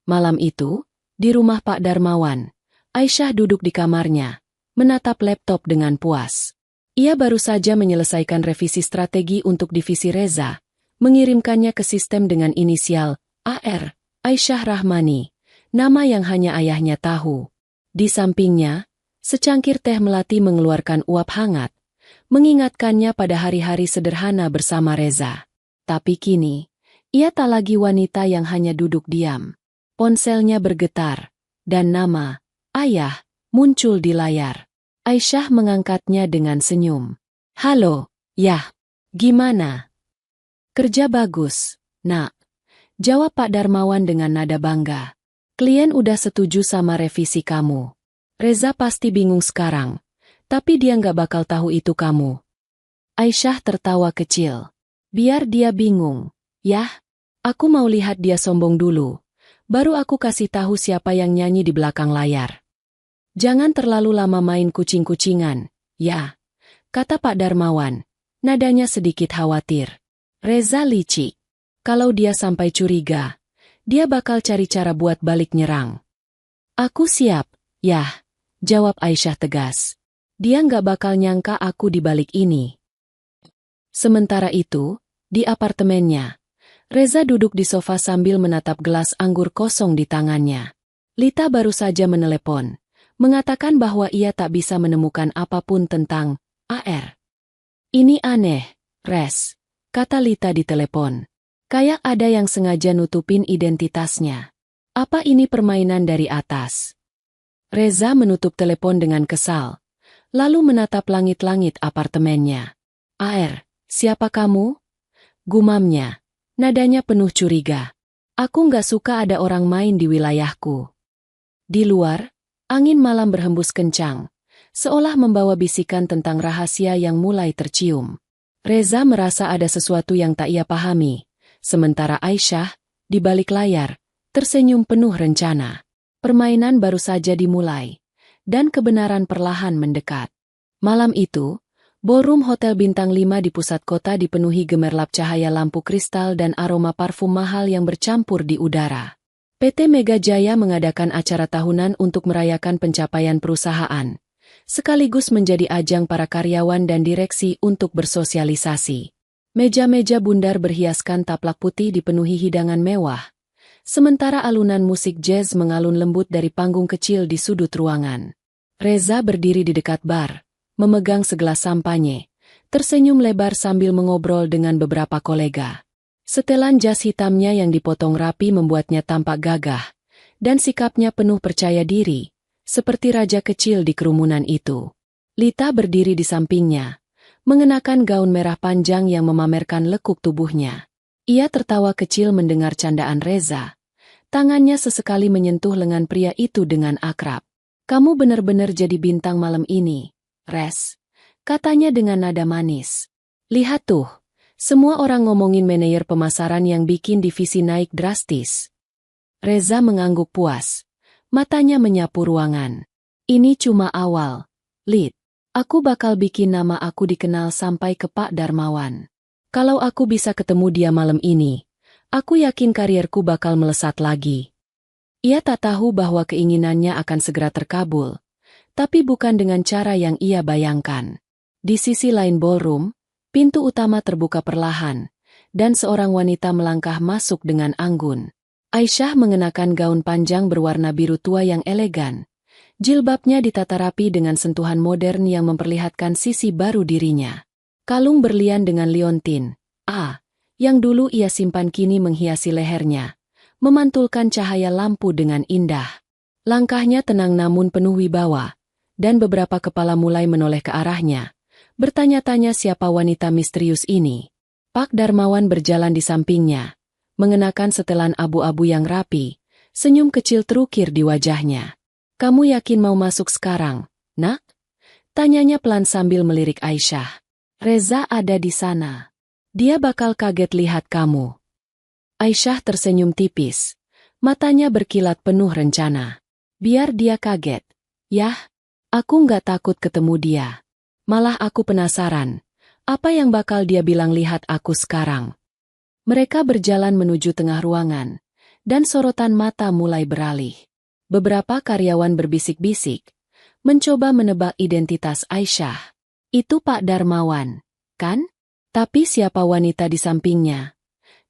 S1: Malam itu, di rumah Pak Darmawan, Aisyah duduk di kamarnya, menatap laptop dengan puas. Ia baru saja menyelesaikan revisi strategi untuk divisi Reza, mengirimkannya ke sistem dengan inisial AR, Aisyah Rahmani, nama yang hanya ayahnya tahu. Di sampingnya, secangkir teh melati mengeluarkan uap hangat, mengingatkannya pada hari-hari sederhana bersama Reza. Tapi kini, ia tak lagi wanita yang hanya duduk diam. Ponselnya bergetar, dan nama ayah muncul di layar. Aisyah mengangkatnya dengan senyum. Halo, Yah. Gimana? Kerja bagus, Nak. Jawab Pak Darmawan dengan nada bangga. Klien udah setuju sama revisi kamu. Reza pasti bingung sekarang. Tapi dia nggak bakal tahu itu kamu. Aisyah tertawa kecil. Biar dia bingung. Yah, aku mau lihat dia sombong dulu. Baru aku kasih tahu siapa yang nyanyi di belakang layar. Jangan terlalu lama main kucing-kucingan, ya, kata Pak Darmawan. Nadanya sedikit khawatir. Reza licik. Kalau dia sampai curiga, dia bakal cari cara buat balik nyerang. Aku siap, Yah, jawab Aisyah tegas. Dia nggak bakal nyangka aku di balik ini. Sementara itu, di apartemennya, Reza duduk di sofa sambil menatap gelas anggur kosong di tangannya. Lita baru saja menelepon, mengatakan bahwa ia tak bisa menemukan apapun tentang AR. Ini aneh, Res, kata Lita di telepon. Kayak ada yang sengaja nutupin identitasnya. Apa ini permainan dari atas? Reza menutup telepon dengan kesal. Lalu menatap langit-langit apartemennya. AR, siapa kamu? Gumamnya. Nadanya penuh curiga. Aku nggak suka ada orang main di wilayahku. Di luar, angin malam berhembus kencang, seolah membawa bisikan tentang rahasia yang mulai tercium. Reza merasa ada sesuatu yang tak ia pahami, sementara Aisyah, di balik layar, tersenyum penuh rencana. Permainan baru saja dimulai. Dan kebenaran perlahan mendekat. Malam itu, ballroom Hotel Bintang 5 di pusat kota dipenuhi gemerlap cahaya lampu kristal dan aroma parfum mahal yang bercampur di udara. PT Mega Jaya mengadakan acara tahunan untuk merayakan pencapaian perusahaan, sekaligus menjadi ajang para karyawan dan direksi untuk bersosialisasi. Meja-meja bundar berhiaskan taplak putih dipenuhi hidangan mewah, sementara alunan musik jazz mengalun lembut dari panggung kecil di sudut ruangan. Reza berdiri di dekat bar, memegang segelas sampanye, tersenyum lebar sambil mengobrol dengan beberapa kolega. Setelan jas hitamnya yang dipotong rapi membuatnya tampak gagah, dan sikapnya penuh percaya diri, seperti raja kecil di kerumunan itu. Lita berdiri di sampingnya, mengenakan gaun merah panjang yang memamerkan lekuk tubuhnya. Ia tertawa kecil mendengar candaan Reza. Tangannya sesekali menyentuh lengan pria itu dengan akrab. Kamu benar-benar jadi bintang malam ini, Res, katanya dengan nada manis. Lihat tuh, Semua orang ngomongin manajer pemasaran yang bikin divisi naik drastis. Reza mengangguk puas. Matanya menyapu ruangan. Ini cuma awal, Lid. Aku bakal bikin nama aku dikenal sampai ke Pak Darmawan. Kalau aku bisa ketemu dia malam ini, aku yakin karierku bakal melesat lagi. Ia tak tahu bahwa keinginannya akan segera terkabul, tapi bukan dengan cara yang ia bayangkan. Di sisi lain ballroom, pintu utama terbuka perlahan, dan seorang wanita melangkah masuk dengan anggun. Aisyah mengenakan gaun panjang berwarna biru tua yang elegan. Jilbabnya ditata rapi dengan sentuhan modern yang memperlihatkan sisi baru dirinya. Kalung berlian dengan liontin, yang dulu ia simpan kini menghiasi lehernya, memantulkan cahaya lampu dengan indah. Langkahnya tenang namun penuh wibawa, dan beberapa kepala mulai menoleh ke arahnya, bertanya-tanya siapa wanita misterius ini. Pak Darmawan berjalan di sampingnya, mengenakan setelan abu-abu yang rapi, senyum kecil terukir di wajahnya. Kamu yakin mau masuk sekarang, nak? Tanyanya pelan sambil melirik Aisyah. Reza ada di sana. Dia bakal kaget lihat kamu. Aisyah tersenyum tipis. Matanya berkilat penuh rencana. Biar dia kaget. Yah, aku nggak takut ketemu dia. Malah aku penasaran. Apa yang bakal dia bilang lihat aku sekarang? Mereka berjalan menuju tengah ruangan, dan sorotan mata mulai beralih. Beberapa karyawan berbisik-bisik, mencoba menebak identitas Aisyah. Itu Pak Darmawan, kan? Tapi siapa wanita di sampingnya?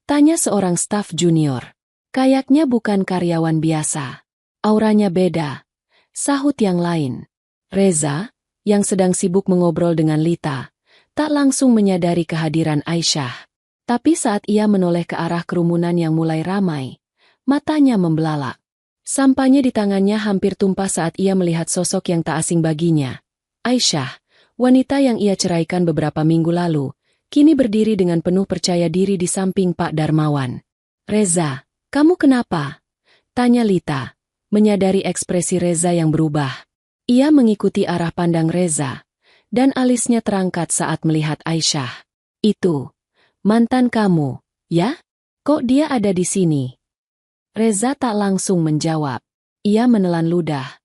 S1: Tanya seorang staf junior. Kayaknya bukan karyawan biasa. Auranya beda. Sahut yang lain. Reza, yang sedang sibuk mengobrol dengan Lita, tak langsung menyadari kehadiran Aisyah. Tapi saat ia menoleh ke arah kerumunan yang mulai ramai, matanya membelalak. Sampahnya di tangannya hampir tumpah saat ia melihat sosok yang tak asing baginya. Aisyah, wanita yang ia ceraikan beberapa minggu lalu, kini berdiri dengan penuh percaya diri di samping Pak Darmawan. Reza, kamu kenapa? Tanya Lita, menyadari ekspresi Reza yang berubah. Ia mengikuti arah pandang Reza, dan alisnya terangkat saat melihat Aisyah. Itu mantan kamu, ya? Kok dia ada di sini? Reza tak langsung menjawab. Ia menelan ludah,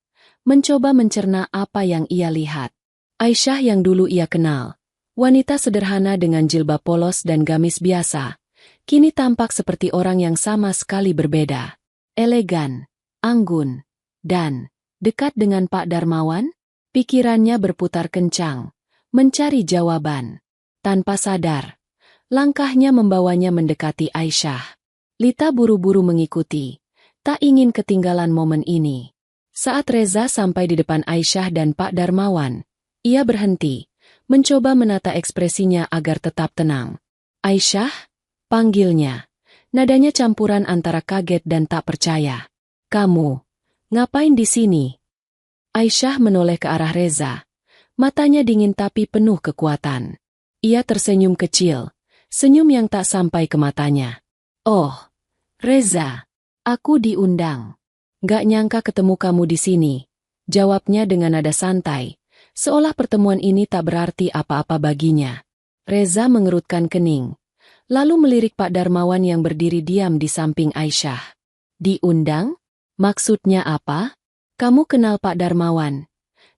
S1: mencoba mencerna apa yang ia lihat. Aisyah yang dulu ia kenal, wanita sederhana dengan jilbab polos dan gamis biasa, kini tampak seperti orang yang sama sekali berbeda. Elegan, anggun, dan dekat dengan Pak Darmawan? Pikirannya berputar kencang, mencari jawaban. Tanpa sadar, langkahnya membawanya mendekati Aisyah. Lita buru-buru mengikuti, tak ingin ketinggalan momen ini. Saat Reza sampai di depan Aisyah dan Pak Darmawan, ia berhenti, mencoba menata ekspresinya agar tetap tenang. Aisyah? Panggilnya. Nadanya campuran antara kaget dan tak percaya. Kamu, ngapain di sini? Aisyah menoleh ke arah Reza. Matanya dingin tapi penuh kekuatan. Ia tersenyum kecil. Senyum yang tak sampai ke matanya. Oh, Reza, aku diundang. Gak nyangka ketemu kamu di sini. Jawabnya dengan nada santai, seolah pertemuan ini tak berarti apa-apa baginya. Reza mengerutkan kening, lalu melirik Pak Darmawan yang berdiri diam di samping Aisyah. Diundang? Maksudnya apa? Kamu kenal Pak Darmawan?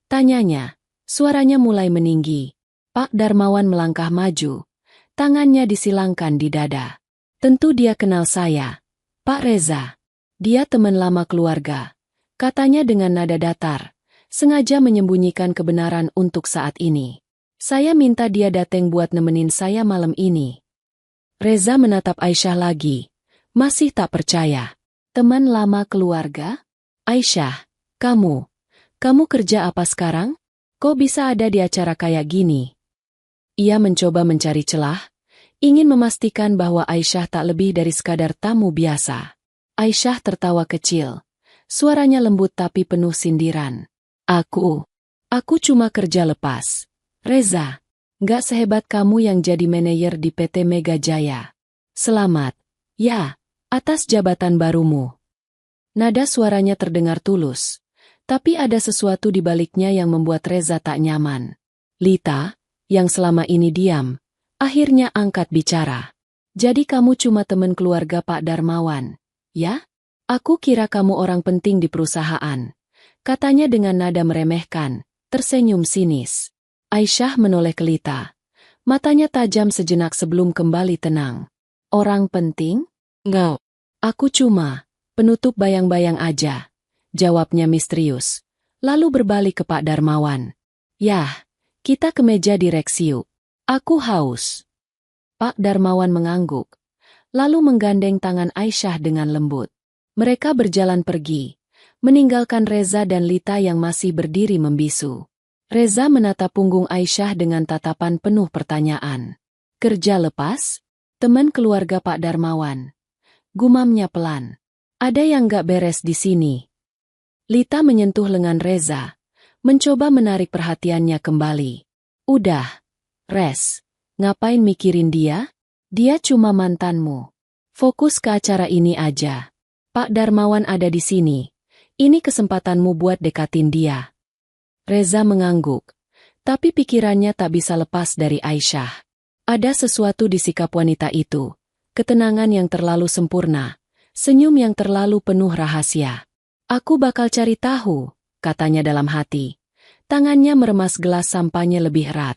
S1: Tanyanya, suaranya mulai meninggi. Pak Darmawan melangkah maju. Tangannya disilangkan di dada. Tentu dia kenal saya. Pak Reza. Dia teman lama keluarga. Katanya dengan nada datar, sengaja menyembunyikan kebenaran untuk saat ini. Saya minta dia datang buat nemenin saya malam ini. Reza menatap Aisyah lagi. Masih tak percaya. Teman lama keluarga? Aisyah, kamu kerja apa sekarang? Kok bisa ada di acara kayak gini? Ia mencoba mencari celah, ingin memastikan bahwa Aisyah tak lebih dari sekadar tamu biasa. Aisyah tertawa kecil, suaranya lembut tapi penuh sindiran. Aku cuma kerja lepas. Reza, nggak sehebat kamu yang jadi manajer di PT Mega Jaya. Selamat, ya, atas jabatan barumu. Nada suaranya terdengar tulus, tapi ada sesuatu di baliknya yang membuat Reza tak nyaman. Lita, yang selama ini diam, Akhirnya angkat bicara. Jadi kamu cuma teman keluarga Pak Darmawan, ya? Aku kira kamu orang penting di perusahaan. Katanya dengan nada meremehkan, tersenyum sinis. Aisyah menoleh ke Lita. Matanya tajam sejenak sebelum kembali tenang. Orang penting? Nggak. Aku cuma penutup bayang-bayang aja. Jawabnya misterius. Lalu berbalik ke Pak Darmawan. Yah, kita ke meja direksi yuk. Aku haus. Pak Darmawan mengangguk, lalu menggandeng tangan Aisyah dengan lembut. Mereka berjalan pergi, meninggalkan Reza dan Lita yang masih berdiri membisu. Reza menatap punggung Aisyah dengan tatapan penuh pertanyaan. Kerja lepas? Teman keluarga Pak Darmawan. Gumamnya pelan. Ada yang gak beres di sini. Lita menyentuh lengan Reza, mencoba menarik perhatiannya kembali. Udah, Res, ngapain mikirin dia? Dia cuma mantanmu. Fokus ke acara ini aja. Pak Darmawan ada di sini. Ini kesempatanmu buat dekatin dia. Reza mengangguk, tapi pikirannya tak bisa lepas dari Aisyah. Ada sesuatu di sikap wanita itu, ketenangan yang terlalu sempurna, senyum yang terlalu penuh rahasia. Aku bakal cari tahu, katanya dalam hati. Tangannya meremas gelas sampahnya lebih erat.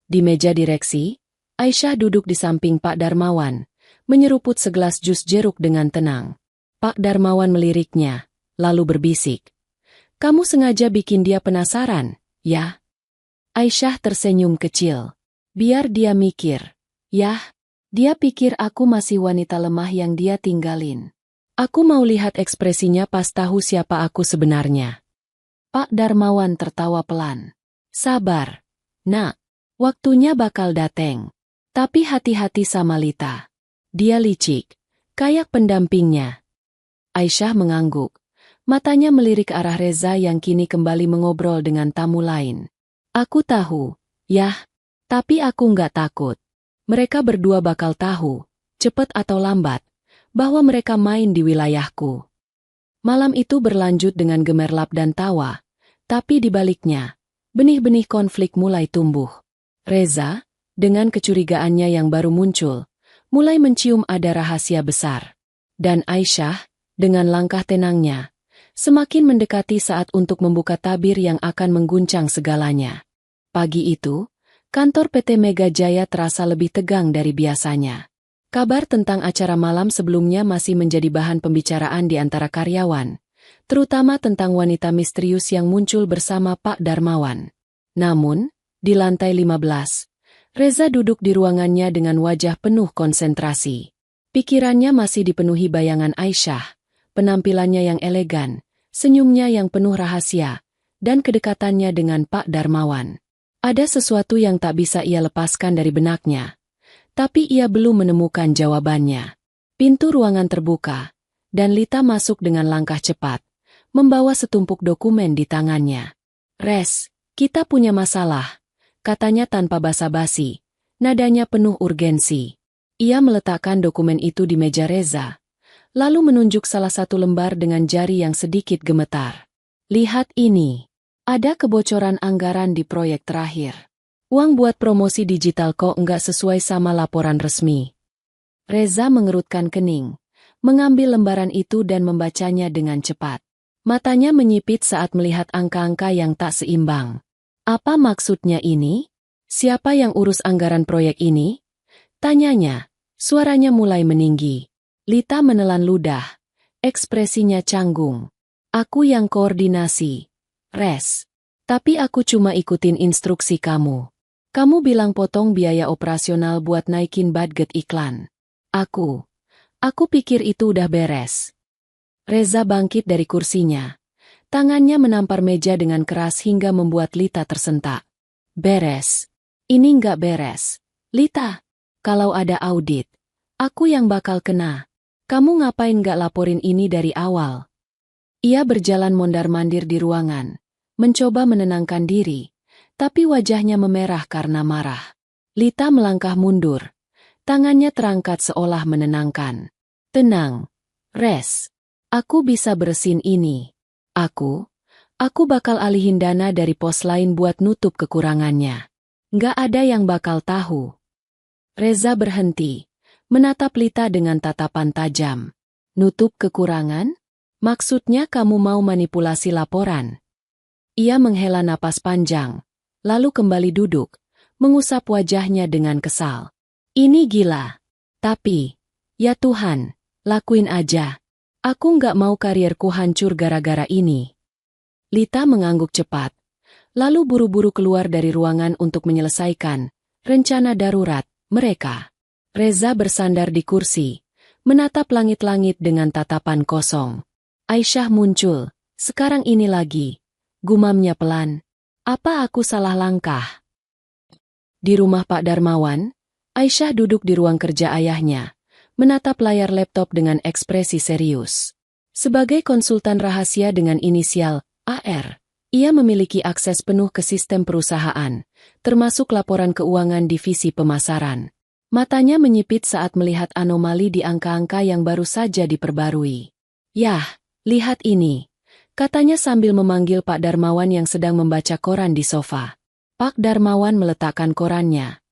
S1: Di meja direksi, Aisyah duduk di samping Pak Darmawan, menyeruput segelas jus jeruk dengan tenang. Pak Darmawan meliriknya, lalu berbisik. Kamu sengaja bikin dia penasaran, ya? Aisyah tersenyum kecil. Biar dia mikir. Yah, dia pikir aku masih wanita lemah yang dia tinggalin. Aku mau lihat ekspresinya pas tahu siapa aku sebenarnya. Pak Darmawan tertawa pelan. Sabar, nak. Waktunya bakal dateng. Tapi hati-hati sama Lita. Dia licik, kayak pendampingnya. Aisyah mengangguk. Matanya melirik ke arah Reza yang kini kembali mengobrol dengan tamu lain. Aku tahu, yah, tapi aku nggak takut. Mereka berdua bakal tahu, cepat atau lambat, bahwa mereka main di wilayahku. Malam itu berlanjut dengan gemerlap dan tawa, tapi di baliknya, benih-benih konflik mulai tumbuh. Reza, dengan kecurigaannya yang baru muncul, mulai mencium ada rahasia besar. Dan Aisyah, dengan langkah tenangnya, semakin mendekati saat untuk membuka tabir yang akan mengguncang segalanya. Pagi itu, kantor PT Mega Jaya terasa lebih tegang dari biasanya. Kabar tentang acara malam sebelumnya masih menjadi bahan pembicaraan di antara karyawan, terutama tentang wanita misterius yang muncul bersama Pak Darmawan. Namun, di lantai 15, Reza duduk di ruangannya dengan wajah penuh konsentrasi. Pikirannya masih dipenuhi bayangan Aisyah, penampilannya yang elegan, senyumnya yang penuh rahasia, dan kedekatannya dengan Pak Darmawan. Ada sesuatu yang tak bisa ia lepaskan dari benaknya, tapi ia belum menemukan jawabannya. Pintu ruangan terbuka, dan Lita masuk dengan langkah cepat, membawa setumpuk dokumen di tangannya. Res, kita punya masalah, katanya tanpa basa-basi, nadanya penuh urgensi. Ia meletakkan dokumen itu di meja Reza, lalu menunjuk salah satu lembar dengan jari yang sedikit gemetar. Lihat ini. Ada kebocoran anggaran di proyek terakhir. Uang buat promosi digital kok nggak sesuai sama laporan resmi. Reza mengerutkan kening, mengambil lembaran itu dan membacanya dengan cepat. Matanya menyipit saat melihat angka-angka yang tak seimbang. Apa maksudnya ini? Siapa yang urus anggaran proyek ini? Tanyanya, suaranya mulai meninggi. Lita menelan ludah, ekspresinya canggung. Aku yang koordinasi. Res, tapi aku cuma ikutin instruksi kamu. Kamu bilang potong biaya operasional buat naikin budget iklan. Aku pikir itu udah beres. Reza bangkit dari kursinya. Tangannya menampar meja dengan keras hingga membuat Lita tersentak. Beres. Ini nggak beres. Lita, kalau ada audit, aku yang bakal kena. Kamu ngapain nggak laporin ini dari awal? Ia berjalan mondar-mandir di ruangan, mencoba menenangkan diri, tapi wajahnya memerah karena marah. Lita melangkah mundur, tangannya terangkat seolah menenangkan. Tenang, Res, aku bisa beresin ini. Aku bakal alihin dana dari pos lain buat nutup kekurangannya. Nggak ada yang bakal tahu. Reza berhenti, menatap Lita dengan tatapan tajam. Nutup kekurangan? Maksudnya kamu mau manipulasi laporan? Ia menghela napas panjang, lalu kembali duduk, mengusap wajahnya dengan kesal. Ini gila. Tapi, ya Tuhan, lakuin aja. Aku nggak mau karierku hancur gara-gara ini. Lita mengangguk cepat, lalu buru-buru keluar dari ruangan untuk menyelesaikan rencana darurat mereka. Reza bersandar di kursi, menatap langit-langit dengan tatapan kosong. Aisyah muncul, sekarang ini lagi. Gumamnya pelan. Apa aku salah langkah? Di rumah Pak Darmawan, Aisyah duduk di ruang kerja ayahnya, menatap layar laptop dengan ekspresi serius. Sebagai konsultan rahasia dengan inisial AR, ia memiliki akses penuh ke sistem perusahaan, termasuk laporan keuangan divisi pemasaran. Matanya menyipit saat melihat anomali di angka-angka yang baru saja diperbarui. Yah, lihat ini, katanya sambil memanggil Pak Darmawan yang sedang membaca koran di sofa. Pak Darmawan meletakkan korannya,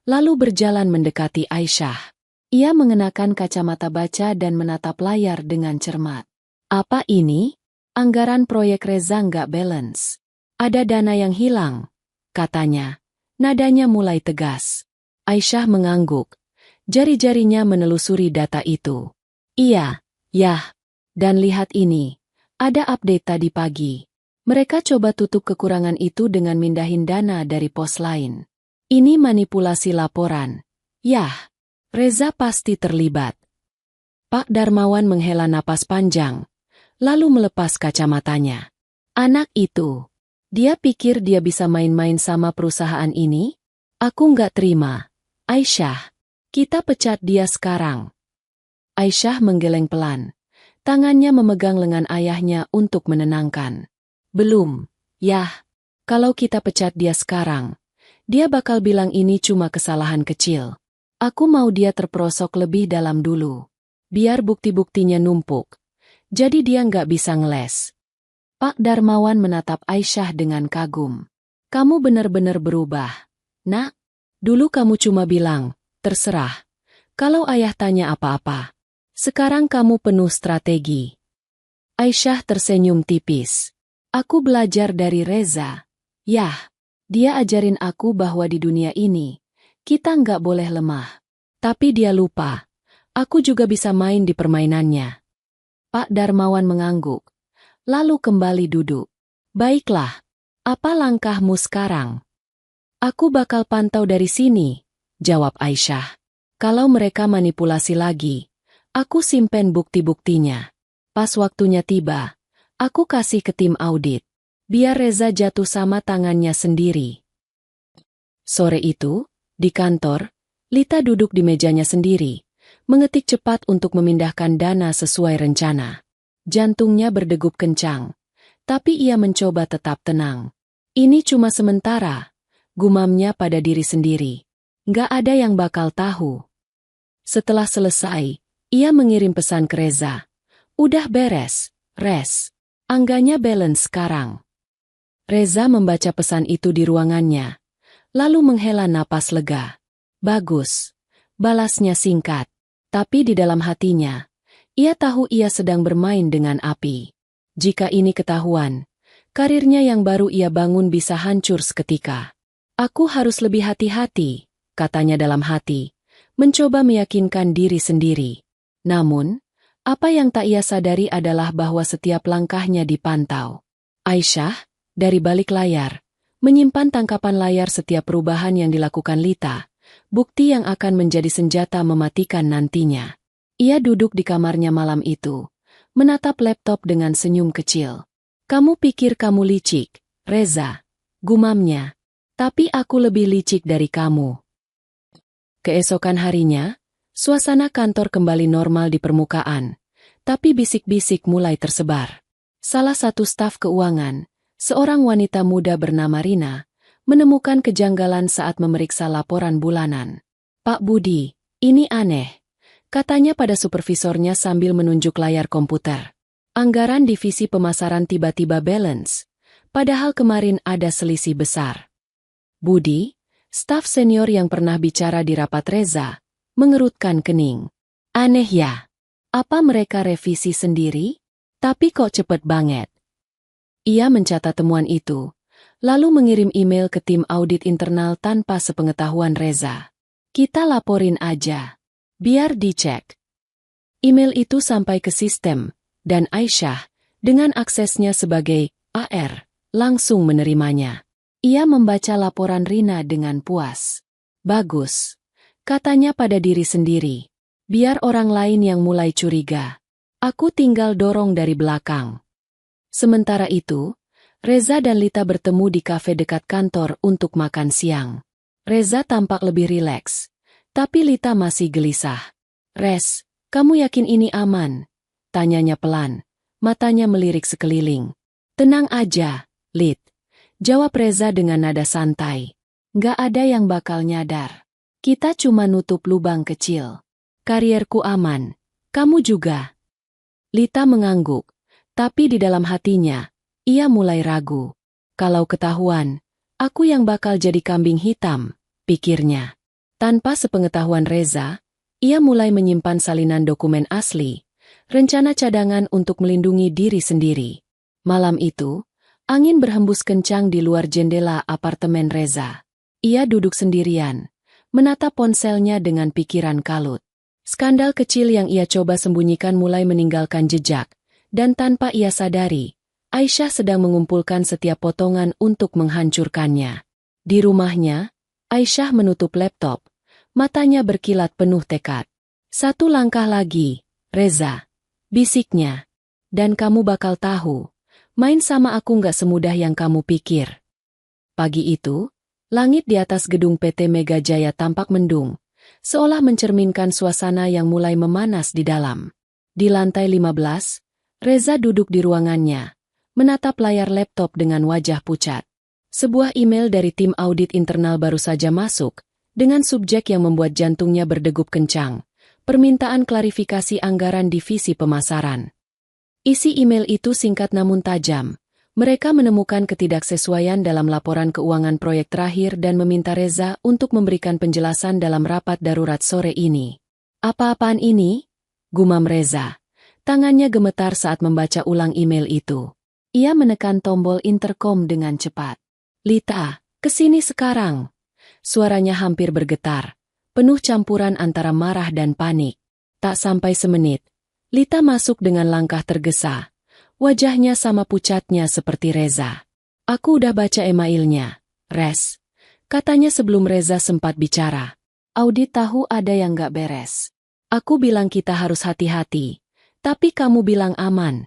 S1: lalu berjalan mendekati Aisyah. Ia mengenakan kacamata baca dan menatap layar dengan cermat. Apa ini? Anggaran proyek Reza nggak balance. Ada dana yang hilang, katanya. Nadanya mulai tegas. Aisyah mengangguk. Jari-jarinya menelusuri data itu. Iya, yah. Dan lihat ini. Ada update tadi pagi. Mereka coba tutup kekurangan itu dengan mindahin dana dari pos lain. Ini manipulasi laporan. Yah, Reza pasti terlibat. Pak Darmawan menghela napas panjang, lalu melepas kacamatanya. Anak itu. Dia pikir dia bisa main-main sama perusahaan ini? Aku nggak terima. Aisyah, kita pecat dia sekarang. Aisyah menggeleng pelan. Tangannya memegang lengan ayahnya untuk menenangkan. Belum, yah. Kalau kita pecat dia sekarang, dia bakal bilang ini cuma kesalahan kecil. Aku mau dia terperosok lebih dalam dulu. Biar bukti-buktinya numpuk. Jadi dia nggak bisa ngeles. Pak Darmawan menatap Aisyah dengan kagum. Kamu benar-benar berubah. Nak, dulu kamu cuma bilang, terserah. Kalau ayah tanya apa-apa. Sekarang kamu penuh strategi. Aisyah tersenyum tipis. Aku belajar dari Reza. Yah, dia ajarin aku bahwa di dunia ini, kita nggak boleh lemah. Tapi dia lupa. Aku juga bisa main di permainannya. Pak Darmawan mengangguk. Lalu kembali duduk. Baiklah, apa langkahmu sekarang? Aku bakal pantau dari sini, jawab Aisyah. Kalau mereka manipulasi lagi, aku simpen bukti-buktinya. Pas waktunya tiba, aku kasih ke tim audit. Biar Reza jatuh sama tangannya sendiri. Sore itu, di kantor, Lita duduk di mejanya sendiri, mengetik cepat untuk memindahkan dana sesuai rencana. Jantungnya berdegup kencang, tapi ia mencoba tetap tenang. Ini cuma sementara, gumamnya pada diri sendiri. Nggak ada yang bakal tahu. Setelah selesai, ia mengirim pesan ke Reza. Udah beres, Res. Angganya balance sekarang. Reza membaca pesan itu di ruangannya, lalu menghela napas lega. Bagus. Balasnya singkat. Tapi di dalam hatinya, ia tahu ia sedang bermain dengan api. Jika ini ketahuan, karirnya yang baru ia bangun bisa hancur seketika. Aku harus lebih hati-hati, katanya dalam hati, mencoba meyakinkan diri sendiri. Namun, apa yang tak ia sadari adalah bahwa setiap langkahnya dipantau. Aisyah, dari balik layar, menyimpan tangkapan layar setiap perubahan yang dilakukan Lita, bukti yang akan menjadi senjata mematikan nantinya. Ia duduk di kamarnya malam itu, menatap laptop dengan senyum kecil. Kamu pikir kamu licik, Reza, gumamnya. Tapi aku lebih licik dari kamu. Keesokan harinya, suasana kantor kembali normal di permukaan, tapi bisik-bisik mulai tersebar. Salah satu staf keuangan, seorang wanita muda bernama Rina, menemukan kejanggalan saat memeriksa laporan bulanan. Pak Budi, ini aneh, katanya pada supervisornya sambil menunjuk layar komputer. Anggaran divisi pemasaran tiba-tiba balance, padahal kemarin ada selisih besar. Budi, Staf senior yang pernah bicara di rapat Reza mengerutkan kening. Aneh ya. Apa mereka revisi sendiri? Tapi kok cepet banget. Ia mencatat temuan itu, lalu mengirim email ke tim audit internal tanpa sepengetahuan Reza. Kita laporin aja. Biar dicek. Email itu sampai ke sistem, dan Aisyah, dengan aksesnya sebagai AR, langsung menerimanya. Ia membaca laporan Rina dengan puas. Bagus, katanya pada diri sendiri. Biar orang lain yang mulai curiga. Aku tinggal dorong dari belakang. Sementara itu, Reza dan Lita bertemu di kafe dekat kantor untuk makan siang. Reza tampak lebih rileks, tapi Lita masih gelisah. Res, kamu yakin ini aman? Tanyanya pelan, matanya melirik sekeliling. Tenang aja, Lit. Jawab Reza dengan nada santai. Gak ada yang bakal nyadar. Kita cuma nutup lubang kecil. Karierku aman. Kamu juga. Lita mengangguk, tapi di dalam hatinya, ia mulai ragu. Kalau ketahuan, aku yang bakal jadi kambing hitam, pikirnya. Tanpa sepengetahuan Reza, ia mulai menyimpan salinan dokumen asli, rencana cadangan untuk melindungi diri sendiri. Malam itu, angin berhembus kencang di luar jendela apartemen Reza. Ia duduk sendirian, menatap ponselnya dengan pikiran kalut. Skandal kecil yang ia coba sembunyikan mulai meninggalkan jejak, dan tanpa ia sadari, Aisyah sedang mengumpulkan setiap potongan untuk menghancurkannya. Di rumahnya, Aisyah menutup laptop, matanya berkilat penuh tekad. Satu langkah lagi, Reza, bisiknya, dan kamu bakal tahu. Main sama aku nggak semudah yang kamu pikir. Pagi itu, langit di atas gedung PT Mega Jaya tampak mendung, seolah mencerminkan suasana yang mulai memanas di dalam. Di lantai 15, Reza duduk di ruangannya, menatap layar laptop dengan wajah pucat. Sebuah email dari tim audit internal baru saja masuk, dengan subjek yang membuat jantungnya berdegup kencang. Permintaan klarifikasi anggaran divisi pemasaran. Isi email itu singkat namun tajam. Mereka menemukan ketidaksesuaian dalam laporan keuangan proyek terakhir dan meminta Reza untuk memberikan penjelasan dalam rapat darurat sore ini. Apa-apaan ini? Gumam Reza. Tangannya gemetar saat membaca ulang email itu. Ia menekan tombol intercom dengan cepat. Lita, kesini sekarang. Suaranya hampir bergetar, penuh campuran antara marah dan panik. Tak sampai semenit, Lita masuk dengan langkah tergesa. Wajahnya sama pucatnya seperti Reza. Aku udah baca emailnya, Res. Katanya sebelum Reza sempat bicara. Audit tahu ada yang gak beres. Aku bilang kita harus hati-hati, tapi kamu bilang aman.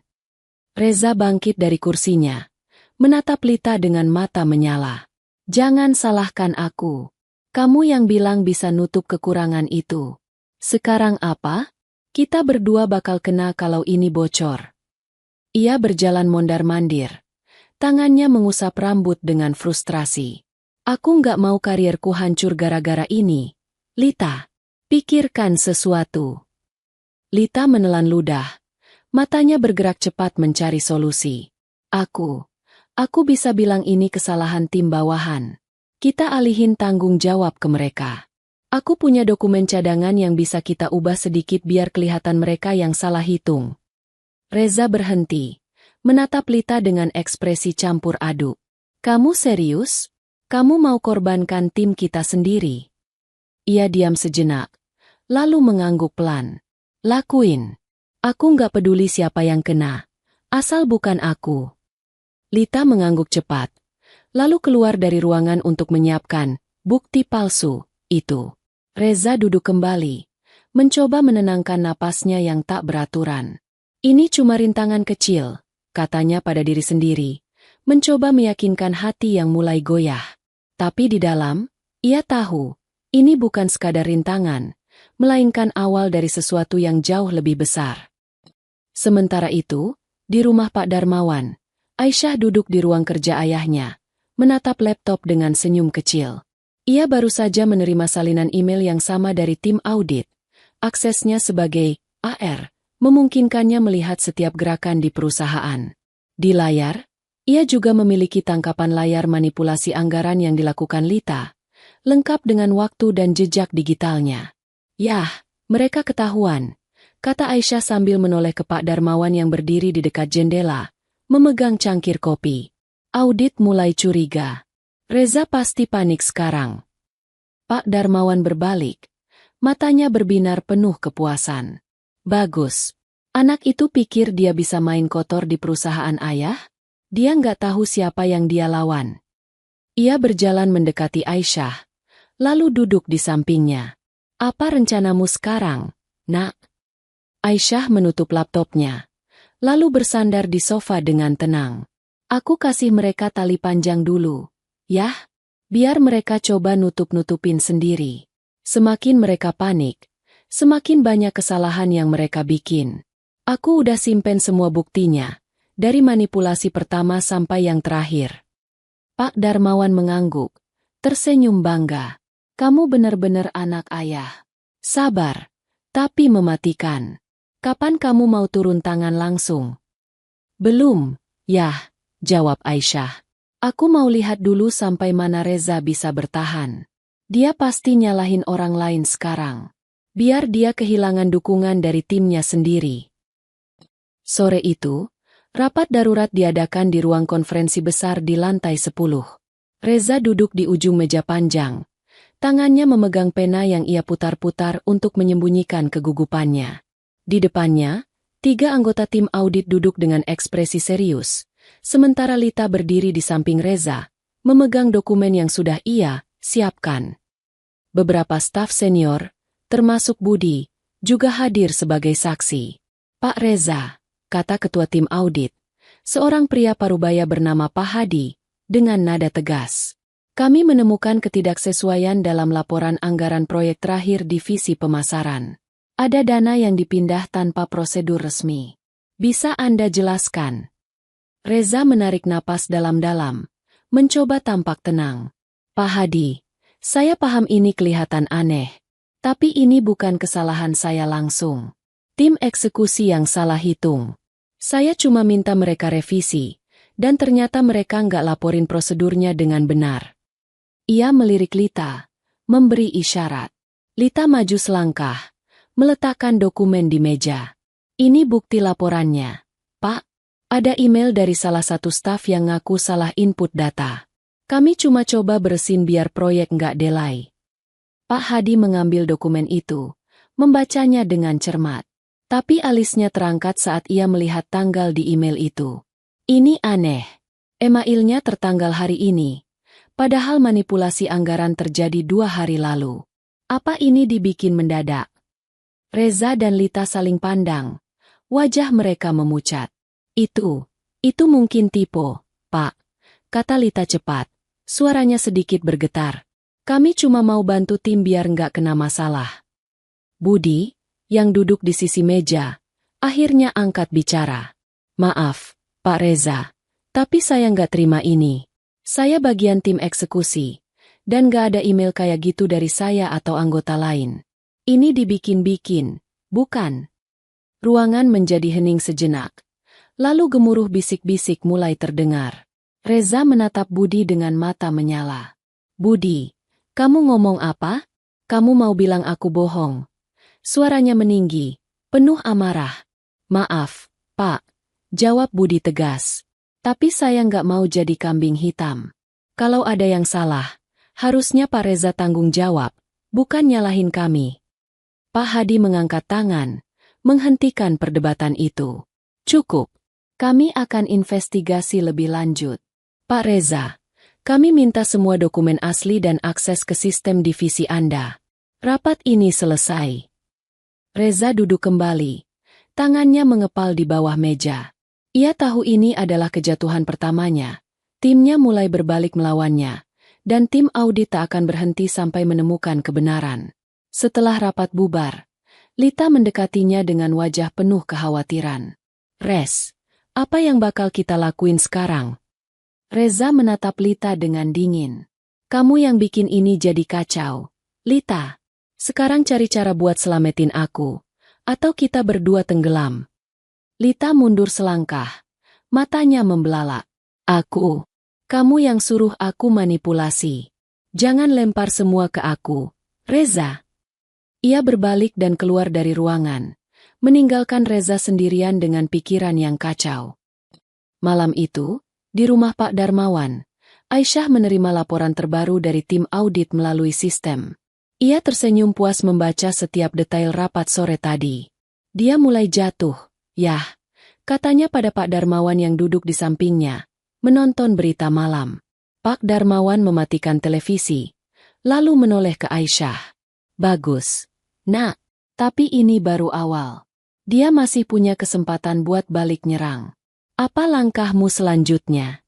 S1: Reza bangkit dari kursinya, menatap Lita dengan mata menyala. Jangan salahkan aku. Kamu yang bilang bisa nutup kekurangan itu. Sekarang apa? Kita berdua bakal kena kalau ini bocor. Ia berjalan mondar-mandir. Tangannya mengusap rambut dengan frustrasi. Aku nggak mau karierku hancur gara-gara ini. Lita, pikirkan sesuatu. Lita menelan ludah. Matanya bergerak cepat mencari solusi. Aku bisa bilang ini kesalahan tim bawahan. Kita alihin tanggung jawab ke mereka. Aku punya dokumen cadangan yang bisa kita ubah sedikit biar kelihatan mereka yang salah hitung. Reza berhenti, menatap Lita dengan ekspresi campur aduk. Kamu serius? Kamu mau korbankan tim kita sendiri? Ia diam sejenak, lalu mengangguk pelan. Lakuin. Aku nggak peduli siapa yang kena, asal bukan aku. Lita mengangguk cepat, lalu keluar dari ruangan untuk menyiapkan bukti palsu itu. Reza duduk kembali, mencoba menenangkan napasnya yang tak beraturan. Ini cuma rintangan kecil, katanya pada diri sendiri, mencoba meyakinkan hati yang mulai goyah. Tapi di dalam, ia tahu, ini bukan sekadar rintangan, melainkan awal dari sesuatu yang jauh lebih besar. Sementara itu, di rumah Pak Darmawan, Aisyah duduk di ruang kerja ayahnya, menatap laptop dengan senyum kecil. Ia baru saja menerima salinan email yang sama dari tim audit. Aksesnya sebagai AR memungkinkannya melihat setiap gerakan di perusahaan. Di layar, ia juga memiliki tangkapan layar manipulasi anggaran yang dilakukan Lita. lengkap dengan waktu dan jejak digitalnya. Yah, mereka ketahuan, kata Aisyah sambil menoleh ke Pak Darmawan yang berdiri di dekat jendela, memegang cangkir kopi. Audit mulai curiga. Reza pasti panik sekarang. Pak Darmawan berbalik. Matanya berbinar penuh kepuasan. Bagus. Anak itu pikir dia bisa main kotor di perusahaan ayah? Dia nggak tahu siapa yang dia lawan. Ia berjalan mendekati Aisyah, lalu duduk di sampingnya. Apa rencanamu sekarang, nak? Aisyah menutup laptopnya, lalu bersandar di sofa dengan tenang. Aku kasih mereka tali panjang dulu. Yah, biar mereka coba nutup-nutupin sendiri. Semakin mereka panik, semakin banyak kesalahan yang mereka bikin. Aku udah simpen semua buktinya, dari manipulasi pertama sampai yang terakhir. Pak Darmawan mengangguk, tersenyum bangga. Kamu benar-benar anak ayah. Sabar, tapi mematikan. Kapan kamu mau turun tangan langsung? Belum, yah, jawab Aisyah. Aku mau lihat dulu sampai mana Reza bisa bertahan. Dia pasti nyalahin orang lain sekarang. Biar dia kehilangan dukungan dari timnya sendiri. Sore itu, rapat darurat diadakan di ruang konferensi besar di lantai 10. Reza duduk di ujung meja panjang. Tangannya memegang pena yang ia putar-putar untuk menyembunyikan kegugupannya. Di depannya, 3 anggota tim audit duduk dengan ekspresi serius, sementara Lita berdiri di samping Reza, memegang dokumen yang sudah ia siapkan. Beberapa staf senior, termasuk Budi, juga hadir sebagai saksi. Pak Reza, kata ketua tim audit, seorang pria parubaya bernama Pak Hadi, dengan nada tegas. Kami menemukan ketidaksesuaian dalam laporan anggaran proyek terakhir divisi pemasaran. Ada dana yang dipindah tanpa prosedur resmi. Bisa Anda jelaskan? Reza menarik napas dalam-dalam, mencoba tampak tenang. Pak Hadi, saya paham ini kelihatan aneh, tapi ini bukan kesalahan saya langsung. Tim eksekusi yang salah hitung. Saya cuma minta mereka revisi, dan ternyata mereka nggak laporin prosedurnya dengan benar. Ia melirik Lita, memberi isyarat. Lita maju selangkah, meletakkan dokumen di meja. Ini bukti laporannya. Pak, ada email dari salah satu staf yang ngaku salah input data. Kami cuma coba beresin biar proyek nggak delay. Pak Hadi mengambil dokumen itu, membacanya dengan cermat. Tapi alisnya terangkat saat ia melihat tanggal di email itu. Ini aneh. Emailnya tertanggal hari ini. Padahal manipulasi anggaran terjadi 2 hari lalu. Apa ini dibikin mendadak? Reza dan Lita saling pandang. Wajah mereka memucat. Itu mungkin tipu, Pak. Kata Lita cepat. Suaranya sedikit bergetar. Kami cuma mau bantu tim biar nggak kena masalah. Budi, yang duduk di sisi meja, akhirnya angkat bicara. Maaf, Pak Reza, tapi saya nggak terima ini. Saya bagian tim eksekusi, dan nggak ada email kayak gitu dari saya atau anggota lain. Ini dibikin-bikin, bukan? Ruangan menjadi hening sejenak. Lalu gemuruh bisik-bisik mulai terdengar. Reza menatap Budi dengan mata menyala. Budi, kamu ngomong apa? Kamu mau bilang aku bohong? Suaranya meninggi, penuh amarah. Maaf, Pak, jawab Budi tegas. Tapi saya nggak mau jadi kambing hitam. Kalau ada yang salah, harusnya Pak Reza tanggung jawab, bukan nyalahin kami. Pak Hadi mengangkat tangan, menghentikan perdebatan itu. Cukup, kami akan investigasi lebih lanjut. Pak Reza, kami minta semua dokumen asli dan akses ke sistem divisi Anda. Rapat ini selesai. Reza duduk kembali. Tangannya mengepal di bawah meja. Ia tahu ini adalah kejatuhan pertamanya. Timnya mulai berbalik melawannya. Dan tim audit tak akan berhenti sampai menemukan kebenaran. Setelah rapat bubar, Lita mendekatinya dengan wajah penuh kekhawatiran. Res, apa yang bakal kita lakuin sekarang? Reza menatap Lita dengan dingin. Kamu yang bikin ini jadi kacau. Lita, sekarang cari cara buat selamatin aku. Atau kita berdua tenggelam. Lita mundur selangkah. Matanya membelalak. Aku. Kamu yang suruh aku manipulasi. Jangan lempar semua ke aku, Reza. Ia berbalik dan keluar dari ruangan, meninggalkan Reza sendirian dengan pikiran yang kacau. Malam itu, di rumah Pak Darmawan, Aisyah menerima laporan terbaru dari tim audit melalui sistem. Ia tersenyum puas membaca setiap detail rapat sore tadi. Dia mulai jatuh, yah, katanya pada Pak Darmawan yang duduk di sampingnya, menonton berita malam. Pak Darmawan mematikan televisi, lalu menoleh ke Aisyah. Bagus, Nak, tapi ini baru awal. Dia masih punya kesempatan buat balik nyerang. Apa langkahmu selanjutnya?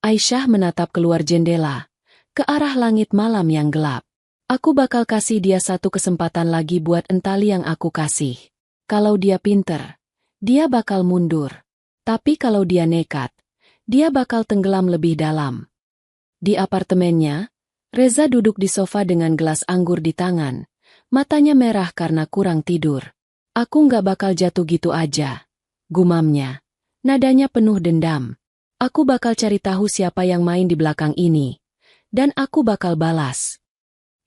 S1: Aisyah menatap keluar jendela, ke arah langit malam yang gelap. Aku bakal kasih dia satu kesempatan lagi buat entali yang aku kasih. Kalau dia pinter, dia bakal mundur. Tapi kalau dia nekat, dia bakal tenggelam lebih dalam. Di apartemennya, Reza duduk di sofa dengan gelas anggur di tangan. Matanya merah karena kurang tidur. Aku nggak bakal jatuh gitu aja, gumamnya. Nadanya penuh dendam. Aku bakal cari tahu siapa yang main di belakang ini. Dan aku bakal balas.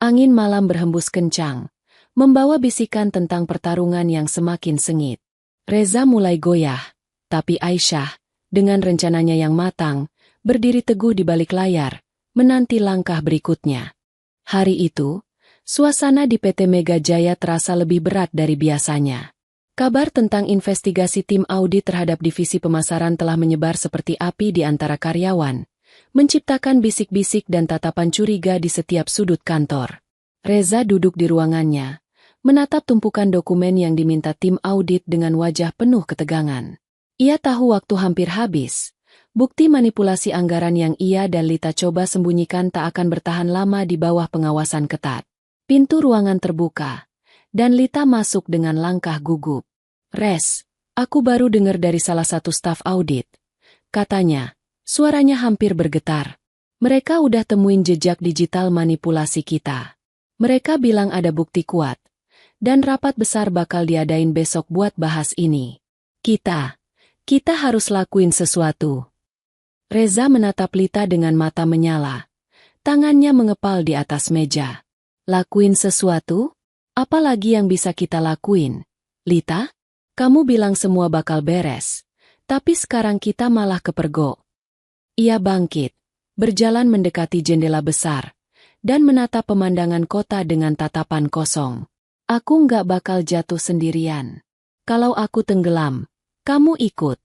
S1: Angin malam berhembus kencang, membawa bisikan tentang pertarungan yang semakin sengit. Reza mulai goyah, tapi Aisyah, dengan rencananya yang matang, berdiri teguh di balik layar, menanti langkah berikutnya. Hari itu, suasana di PT Mega Jaya terasa lebih berat dari biasanya. Kabar tentang investigasi tim audit terhadap divisi pemasaran telah menyebar seperti api di antara karyawan, menciptakan bisik-bisik dan tatapan curiga di setiap sudut kantor. Reza duduk di ruangannya, menatap tumpukan dokumen yang diminta tim audit dengan wajah penuh ketegangan. Ia tahu waktu hampir habis. Bukti manipulasi anggaran yang ia dan Lita coba sembunyikan tak akan bertahan lama di bawah pengawasan ketat. Pintu ruangan terbuka, dan Lita masuk dengan langkah gugup. "Res, aku baru dengar dari salah satu staf audit," katanya. Suaranya hampir bergetar. "Mereka udah temuin jejak digital manipulasi kita. Mereka bilang ada bukti kuat. Dan rapat besar bakal diadain besok buat bahas ini. Kita harus lakuin sesuatu." Reza menatap Lita dengan mata menyala. Tangannya mengepal di atas meja. "Lakuin sesuatu? Apa lagi yang bisa kita lakuin? Lita, kamu bilang semua bakal beres. Tapi sekarang kita malah kepergok." Ia bangkit, berjalan mendekati jendela besar, dan menatap pemandangan kota dengan tatapan kosong. "Aku nggak bakal jatuh sendirian. Kalau aku tenggelam, kamu ikut."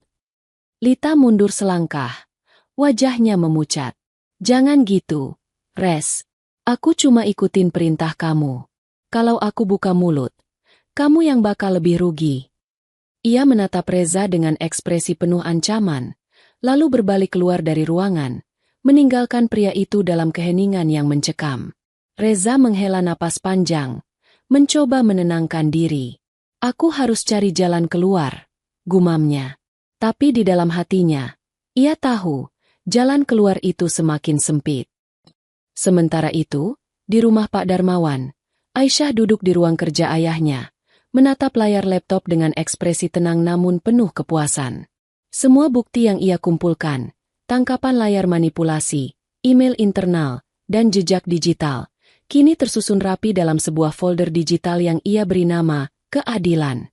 S1: Lita mundur selangkah, wajahnya memucat. "Jangan gitu, Res. Aku cuma ikutin perintah kamu. Kalau aku buka mulut, kamu yang bakal lebih rugi." Ia menatap Reza dengan ekspresi penuh ancaman, lalu berbalik keluar dari ruangan, meninggalkan pria itu dalam keheningan yang mencekam. Reza menghela napas panjang, mencoba menenangkan diri. "Aku harus cari jalan keluar," gumamnya. Tapi di dalam hatinya, ia tahu, jalan keluar itu semakin sempit. Sementara itu, di rumah Pak Darmawan, Aisyah duduk di ruang kerja ayahnya, menatap layar laptop dengan ekspresi tenang namun penuh kepuasan. Semua bukti yang ia kumpulkan, tangkapan layar manipulasi, email internal, dan jejak digital, kini tersusun rapi dalam sebuah folder digital yang ia beri nama Keadilan.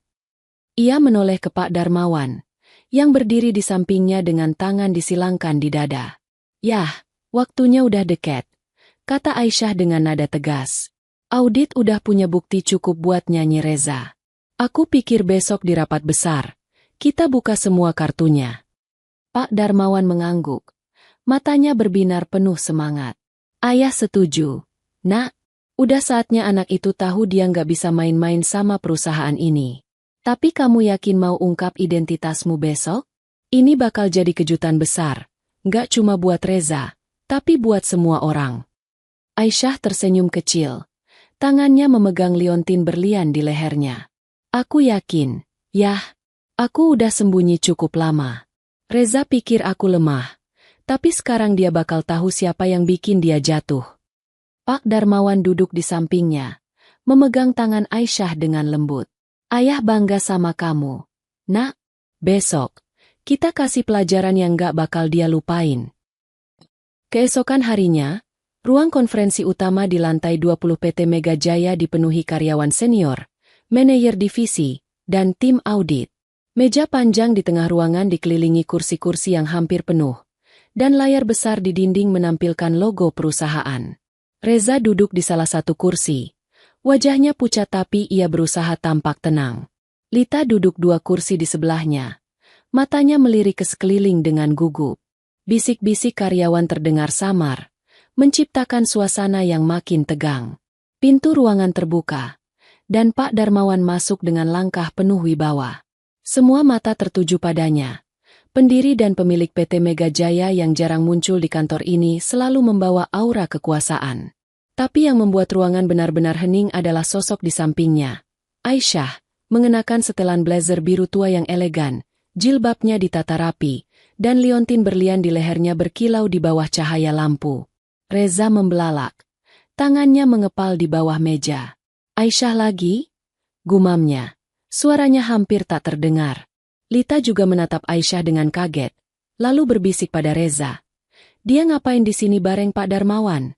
S1: Ia menoleh ke Pak Darmawan, yang berdiri di sampingnya dengan tangan disilangkan di dada. "Yah, waktunya udah deket," kata Aisyah dengan nada tegas. "Audit udah punya bukti cukup buat nyanyi Reza. Aku pikir besok di rapat besar, kita buka semua kartunya." Pak Darmawan mengangguk. Matanya berbinar penuh semangat. "Ayah setuju. Nak, udah saatnya anak itu tahu dia nggak bisa main-main sama perusahaan ini. Tapi kamu yakin mau ungkap identitasmu besok? Ini bakal jadi kejutan besar. Nggak cuma buat Reza, tapi buat semua orang." Aisyah tersenyum kecil. Tangannya memegang liontin berlian di lehernya. "Aku yakin, yah. Aku udah sembunyi cukup lama. Reza pikir aku lemah. Tapi sekarang dia bakal tahu siapa yang bikin dia jatuh." Pak Darmawan duduk di sampingnya, memegang tangan Aisyah dengan lembut. "Ayah bangga sama kamu. Nak, besok, kita kasih pelajaran yang gak bakal dia lupain." Keesokan harinya, Ruang konferensi utama di lantai 20 PT Mega Jaya dipenuhi karyawan senior, manajer divisi, dan tim audit. Meja panjang di tengah ruangan dikelilingi kursi-kursi yang hampir penuh, dan layar besar di dinding menampilkan logo perusahaan. Reza duduk di salah satu kursi. Wajahnya pucat tapi ia berusaha tampak tenang. Lita duduk dua kursi di sebelahnya. Matanya melirik ke sekeliling dengan gugup. Bisik-bisik karyawan terdengar samar, menciptakan suasana yang makin tegang. Pintu ruangan terbuka, dan Pak Darmawan masuk dengan langkah penuh wibawa. Semua mata tertuju padanya. Pendiri dan pemilik PT Mega Jaya yang jarang muncul di kantor ini selalu membawa aura kekuasaan. Tapi yang membuat ruangan benar-benar hening adalah sosok di sampingnya. Aisyah, mengenakan setelan blazer biru tua yang elegan, jilbabnya ditata rapi, dan liontin berlian di lehernya berkilau di bawah cahaya lampu. Reza membelalak. Tangannya mengepal di bawah meja. Aisyah lagi? Gumamnya. Suaranya hampir tak terdengar. Lita juga menatap Aisyah dengan kaget, lalu berbisik pada Reza. Dia ngapain di sini bareng Pak Darmawan?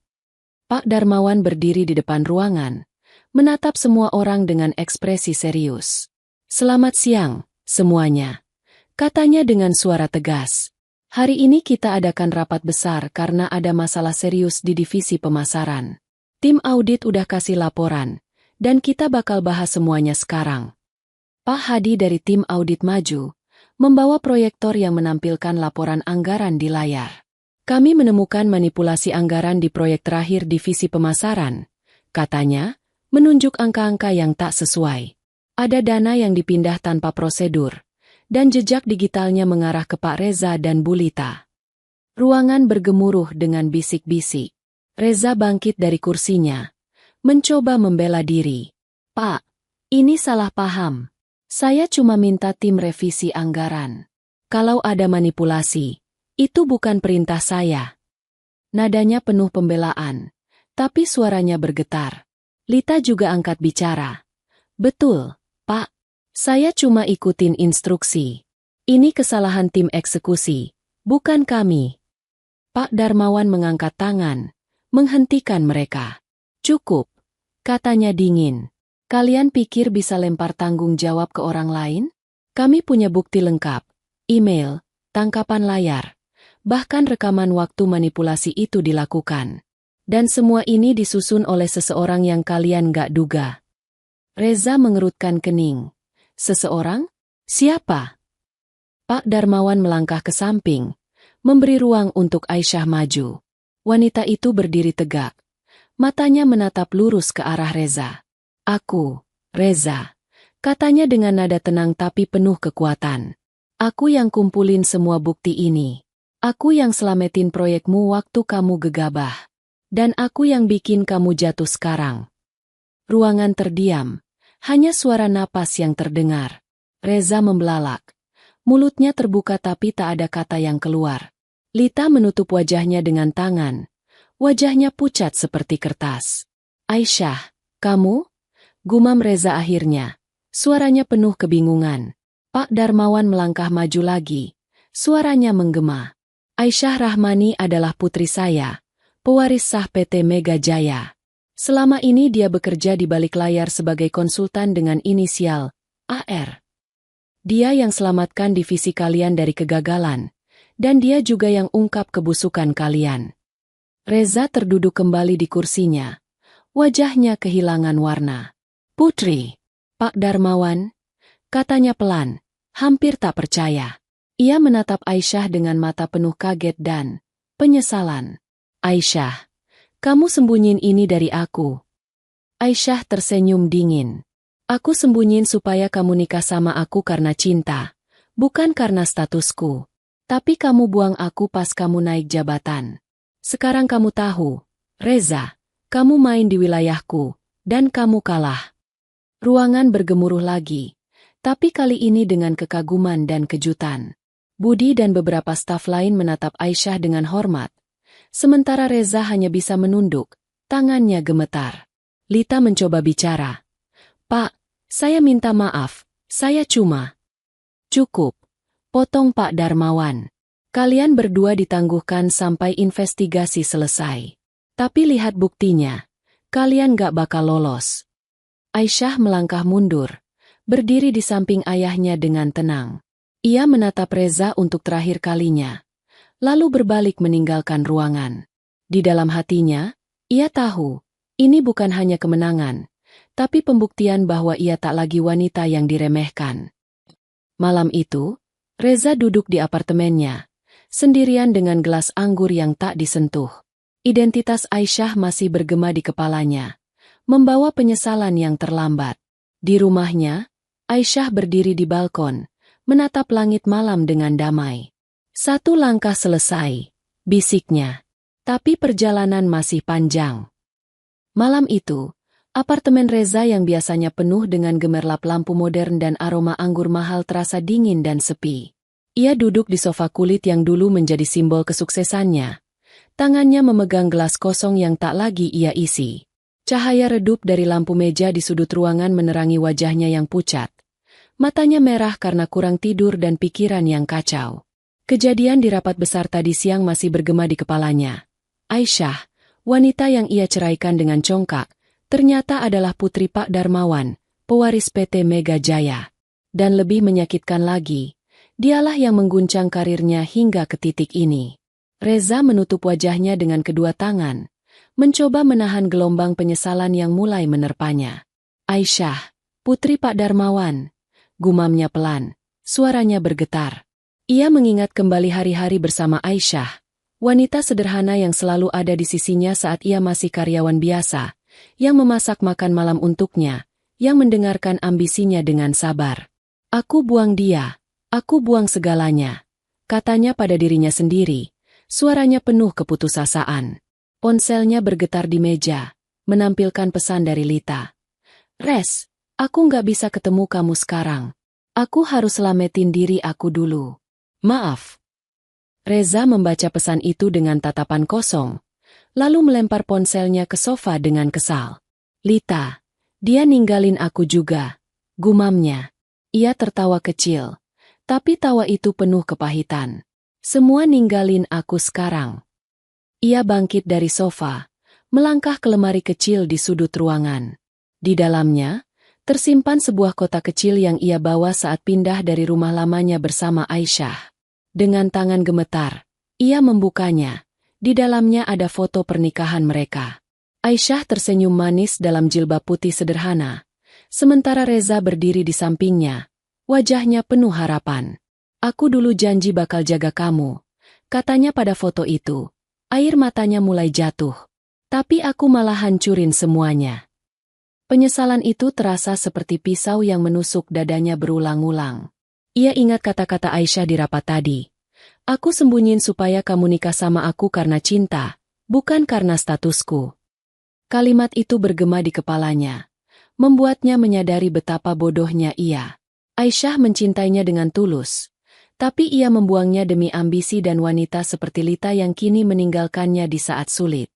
S1: Pak Darmawan berdiri di depan ruangan, menatap semua orang dengan ekspresi serius. Selamat siang, semuanya. Katanya dengan suara tegas. Hari ini kita adakan rapat besar karena ada masalah serius di divisi pemasaran. Tim audit udah kasih laporan, dan kita bakal bahas semuanya sekarang. Pak Hadi dari tim audit maju, membawa proyektor yang menampilkan laporan anggaran di layar. Kami menemukan manipulasi anggaran di proyek terakhir divisi pemasaran, katanya, menunjuk angka-angka yang tak sesuai. Ada dana yang dipindah tanpa prosedur, dan jejak digitalnya mengarah ke Pak Reza dan Bu Lita. Ruangan bergemuruh dengan bisik-bisik. Reza bangkit dari kursinya, mencoba membela diri. Pak, ini salah paham. Saya cuma minta tim revisi anggaran. Kalau ada manipulasi, itu bukan perintah saya. Nadanya penuh pembelaan, tapi suaranya bergetar. Lita juga angkat bicara. Betul, Pak. Saya cuma ikutin instruksi. Ini kesalahan tim eksekusi, bukan kami. Pak Darmawan mengangkat tangan, menghentikan mereka. Cukup, katanya dingin. Kalian pikir bisa lempar tanggung jawab ke orang lain? Kami punya bukti lengkap, email, tangkapan layar, bahkan rekaman waktu manipulasi itu dilakukan. Dan semua ini disusun oleh seseorang yang kalian gak duga. Reza mengerutkan kening. Seseorang? Siapa? Pak Darmawan melangkah ke samping, memberi ruang untuk Aisyah maju. Wanita itu berdiri tegak. Matanya menatap lurus ke arah Reza. Aku, Reza, katanya dengan nada tenang tapi penuh kekuatan. Aku yang kumpulin semua bukti ini. Aku yang selamatin proyekmu waktu kamu gegabah. Dan aku yang bikin kamu jatuh sekarang. Ruangan terdiam. Hanya suara napas yang terdengar. Reza membelalak. Mulutnya terbuka tapi tak ada kata yang keluar. Lita menutup wajahnya dengan tangan. Wajahnya pucat seperti kertas. Aisyah, kamu? Gumam Reza akhirnya. Suaranya penuh kebingungan. Pak Darmawan melangkah maju lagi. Suaranya menggema. Aisyah Rahmani adalah putri saya, pewaris sah PT Mega Jaya. Selama ini dia bekerja di balik layar sebagai konsultan dengan inisial AR. Dia yang selamatkan divisi kalian dari kegagalan, dan dia juga yang ungkap kebusukan kalian. Reza terduduk kembali di kursinya. Wajahnya kehilangan warna. Putri, Pak Darmawan, katanya pelan, hampir tak percaya. Ia menatap Aisyah dengan mata penuh kaget dan penyesalan. Aisyah, kamu sembunyiin ini dari aku. Aisyah tersenyum dingin. Aku sembunyiin supaya kamu nikah sama aku karena cinta, bukan karena statusku. Tapi kamu buang aku pas kamu naik jabatan. Sekarang kamu tahu, Reza, kamu main di wilayahku, dan kamu kalah. Ruangan bergemuruh lagi, tapi kali ini dengan kekaguman dan kejutan. Budi dan beberapa staf lain menatap Aisyah dengan hormat. Sementara Reza hanya bisa menunduk, tangannya gemetar. Lita mencoba bicara. Pak, saya minta maaf, saya cuma... Cukup, potong Pak Darmawan. Kalian berdua ditangguhkan sampai investigasi selesai. Tapi lihat buktinya. Kalian gak bakal lolos. Aisyah melangkah mundur, berdiri di samping ayahnya dengan tenang. Ia menatap Reza untuk terakhir kalinya, lalu berbalik meninggalkan ruangan. Di dalam hatinya, ia tahu, ini bukan hanya kemenangan, tapi pembuktian bahwa ia tak lagi wanita yang diremehkan. Malam itu, Reza duduk di apartemennya, sendirian dengan gelas anggur yang tak disentuh. Identitas Aisyah masih bergema di kepalanya, membawa penyesalan yang terlambat. Di rumahnya, Aisyah berdiri di balkon, menatap langit malam dengan damai. Satu langkah selesai, bisiknya. Tapi perjalanan masih panjang. Malam itu, apartemen Reza yang biasanya penuh dengan gemerlap lampu modern dan aroma anggur mahal terasa dingin dan sepi. Ia duduk di sofa kulit yang dulu menjadi simbol kesuksesannya. Tangannya memegang gelas kosong yang tak lagi ia isi. Cahaya redup dari lampu meja di sudut ruangan menerangi wajahnya yang pucat. Matanya merah karena kurang tidur dan pikiran yang kacau. Kejadian di rapat besar tadi siang masih bergema di kepalanya. Aisyah, wanita yang ia ceraikan dengan congkak, ternyata adalah putri Pak Darmawan, pewaris PT Mega Jaya. Dan lebih menyakitkan lagi, dialah yang mengguncang karirnya hingga ke titik ini. Reza menutup wajahnya dengan kedua tangan, mencoba menahan gelombang penyesalan yang mulai menerpanya. Aisyah, putri Pak Darmawan, gumamnya pelan, suaranya bergetar. Ia mengingat kembali hari-hari bersama Aisyah, wanita sederhana yang selalu ada di sisinya saat ia masih karyawan biasa, yang memasak makan malam untuknya, yang mendengarkan ambisinya dengan sabar. Aku buang dia, aku buang segalanya, katanya pada dirinya sendiri. Suaranya penuh keputusasaan. Ponselnya bergetar di meja, menampilkan pesan dari Lita. Res, aku nggak bisa ketemu kamu sekarang. Aku harus selamatin diri aku dulu. Maaf. Reza membaca pesan itu dengan tatapan kosong, lalu melempar ponselnya ke sofa dengan kesal. Lita, dia ninggalin aku juga, gumamnya. Ia tertawa kecil, tapi tawa itu penuh kepahitan. Semua ninggalin aku sekarang. Ia bangkit dari sofa, melangkah ke lemari kecil di sudut ruangan. Di dalamnya, tersimpan sebuah kotak kecil yang ia bawa saat pindah dari rumah lamanya bersama Aisyah. Dengan tangan gemetar, ia membukanya. Di dalamnya ada foto pernikahan mereka. Aisyah tersenyum manis dalam jilbab putih sederhana, sementara Reza berdiri di sampingnya, wajahnya penuh harapan. Aku dulu janji bakal jaga kamu, katanya pada foto itu. Air matanya mulai jatuh. Tapi aku malah hancurin semuanya. Penyesalan itu terasa seperti pisau yang menusuk dadanya berulang-ulang. Ia ingat kata-kata Aisyah di rapat tadi. Aku sembunyiin supaya kamu nikah sama aku karena cinta, bukan karena statusku. Kalimat itu bergema di kepalanya, membuatnya menyadari betapa bodohnya ia. Aisyah mencintainya dengan tulus. Tapi ia membuangnya demi ambisi dan wanita seperti Lita yang kini meninggalkannya di saat sulit.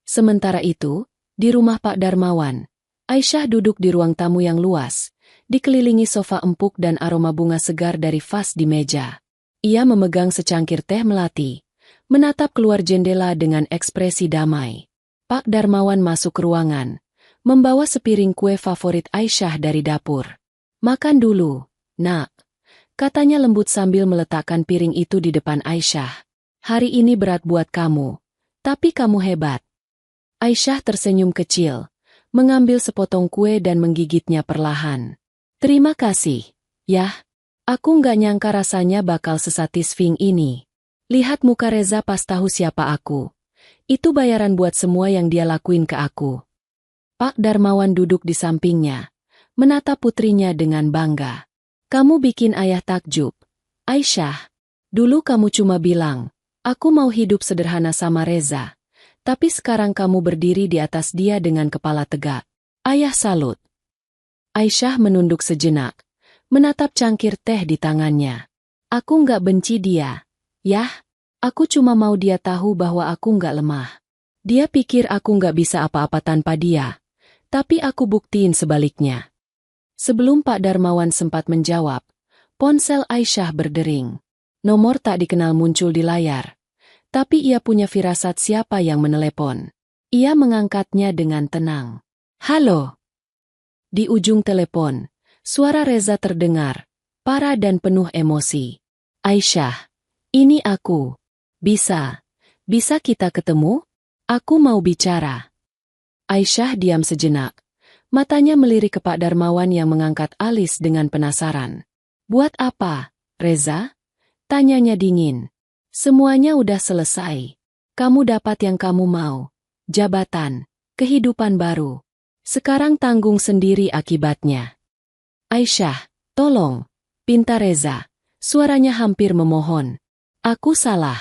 S1: Sementara itu, di rumah Pak Darmawan, Aisyah duduk di ruang tamu yang luas, dikelilingi sofa empuk dan aroma bunga segar dari vas di meja. Ia memegang secangkir teh melati, menatap keluar jendela dengan ekspresi damai. Pak Darmawan masuk ke ruangan, membawa sepiring kue favorit Aisyah dari dapur. Makan dulu, nak. Katanya lembut sambil meletakkan piring itu di depan Aisyah. Hari ini berat buat kamu, tapi kamu hebat. Aisyah tersenyum kecil, mengambil sepotong kue dan menggigitnya perlahan. Terima kasih, yah. Aku nggak nyangka rasanya bakal sesatisfying ini. Lihat muka Reza pas tahu siapa aku. Itu bayaran buat semua yang dia lakuin ke aku. Pak Darmawan duduk di sampingnya, menatap putrinya dengan bangga. Kamu bikin ayah takjub. Aisyah, dulu kamu cuma bilang, aku mau hidup sederhana sama Reza. Tapi sekarang kamu berdiri di atas dia dengan kepala tegak. Ayah salut. Aisyah menunduk sejenak, menatap cangkir teh di tangannya. Aku nggak benci dia. Yah, aku cuma mau dia tahu bahwa aku nggak lemah. Dia pikir aku nggak bisa apa-apa tanpa dia. Tapi aku buktiin sebaliknya. Sebelum Pak Darmawan sempat menjawab, ponsel Aisyah berdering. Nomor tak dikenal muncul di layar. Tapi ia punya firasat siapa yang menelepon. Ia mengangkatnya dengan tenang. Halo. Di ujung telepon, suara Reza terdengar, parah dan penuh emosi. Aisyah, ini aku. Bisa kita ketemu? Aku mau bicara. Aisyah diam sejenak. Matanya melirik ke Pak Darmawan yang mengangkat alis dengan penasaran. Buat apa, Reza? Tanyanya dingin. Semuanya udah selesai. Kamu dapat yang kamu mau. Jabatan, kehidupan baru. Sekarang tanggung sendiri akibatnya. Aisyah, tolong. Pinta Reza. Suaranya hampir memohon. Aku salah.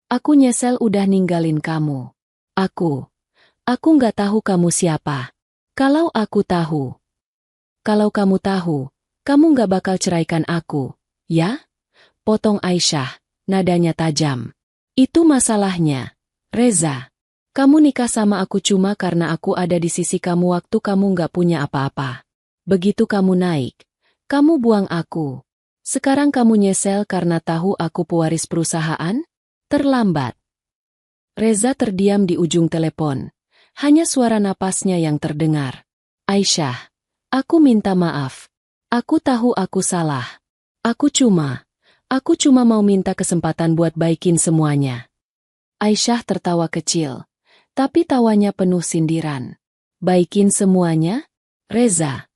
S1: Aku nyesel udah ninggalin kamu. Aku nggak tahu kamu siapa. Kalau kamu tahu, kamu nggak bakal ceraikan aku, ya? Potong Aisyah, nadanya tajam. Itu masalahnya. Reza, kamu nikah sama aku cuma karena aku ada di sisi kamu waktu kamu nggak punya apa-apa. Begitu kamu naik, kamu buang aku. Sekarang kamu nyesel karena tahu aku pewaris perusahaan? Terlambat. Reza terdiam di ujung telepon. Hanya suara napasnya yang terdengar. Aisyah, aku minta maaf. Aku tahu aku salah. Aku cuma mau minta kesempatan buat baikin semuanya. Aisyah tertawa kecil, tapi tawanya penuh sindiran. Baikin semuanya? Reza,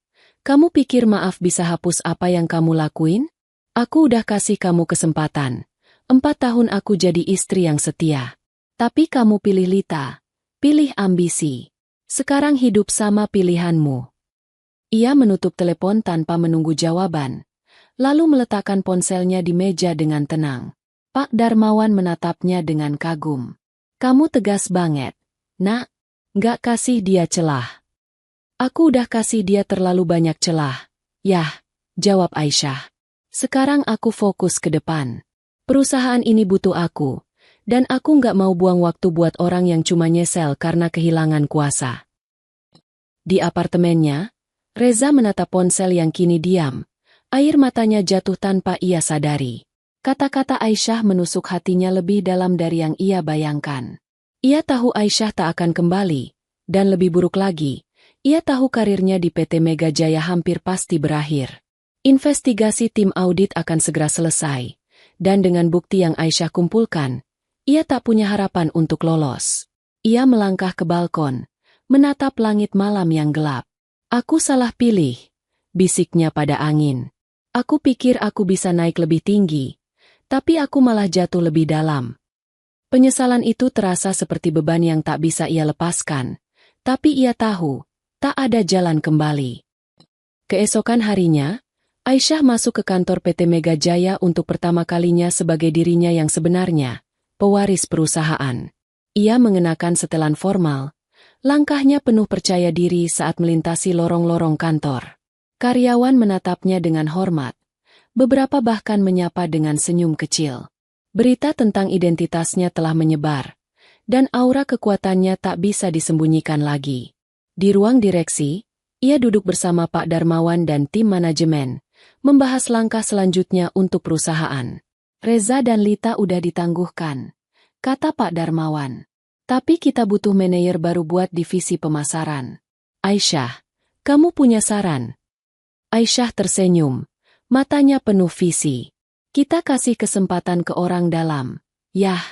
S1: kamu pikir maaf bisa hapus apa yang kamu lakuin? Aku udah kasih kamu kesempatan. 4 tahun aku jadi istri yang setia. Tapi kamu pilih Lita, pilih ambisi. Sekarang hidup sama pilihanmu. Ia menutup telepon tanpa menunggu jawaban, lalu meletakkan ponselnya di meja dengan tenang. Pak Darmawan menatapnya dengan kagum. Kamu tegas banget, nak. Nggak kasih dia celah. Aku udah kasih dia terlalu banyak celah. Yah, jawab Aisyah. Sekarang aku fokus ke depan. Perusahaan ini butuh aku. Dan aku nggak mau buang waktu buat orang yang cuma nyesel karena kehilangan kuasa. Di apartemennya, Reza menatap ponsel yang kini diam. Air matanya jatuh tanpa ia sadari. Kata-kata Aisyah menusuk hatinya lebih dalam dari yang ia bayangkan. Ia tahu Aisyah tak akan kembali. Dan lebih buruk lagi, ia tahu karirnya di PT Mega Jaya hampir pasti berakhir. Investigasi tim audit akan segera selesai. Dan dengan bukti yang Aisyah kumpulkan, ia tak punya harapan untuk lolos. Ia melangkah ke balkon, menatap langit malam yang gelap. Aku salah pilih, bisiknya pada angin. Aku pikir aku bisa naik lebih tinggi, tapi aku malah jatuh lebih dalam. Penyesalan itu terasa seperti beban yang tak bisa ia lepaskan, tapi ia tahu, tak ada jalan kembali. Keesokan harinya, Aisyah masuk ke kantor PT Mega Jaya untuk pertama kalinya sebagai dirinya yang sebenarnya. Pewaris perusahaan. Ia mengenakan setelan formal. Langkahnya penuh percaya diri saat melintasi lorong-lorong kantor. Karyawan menatapnya dengan hormat. Beberapa bahkan menyapa dengan senyum kecil. Berita tentang identitasnya telah menyebar. Dan aura kekuatannya tak bisa disembunyikan lagi. Di ruang direksi, ia duduk bersama Pak Darmawan dan tim manajemen. Membahas langkah selanjutnya untuk perusahaan. Reza dan Lita udah ditangguhkan, kata Pak Darmawan. Tapi kita butuh manajer baru buat divisi pemasaran. Aisyah, kamu punya saran? Aisyah tersenyum, matanya penuh visi. Kita kasih kesempatan ke orang dalam. Yah,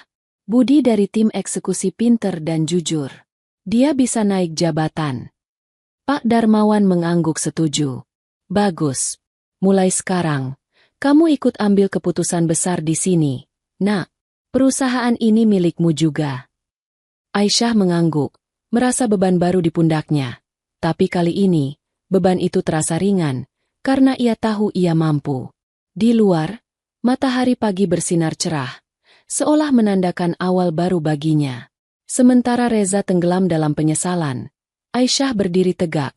S1: Budi dari tim eksekusi pinter dan jujur. Dia bisa naik jabatan. Pak Darmawan mengangguk setuju. Bagus. Mulai sekarang, kamu ikut ambil keputusan besar di sini. Nak, perusahaan ini milikmu juga. Aisyah mengangguk, merasa beban baru di pundaknya. Tapi kali ini, beban itu terasa ringan, karena ia tahu ia mampu. Di luar, matahari pagi bersinar cerah, seolah menandakan awal baru baginya. Sementara Reza tenggelam dalam penyesalan, Aisyah berdiri tegak,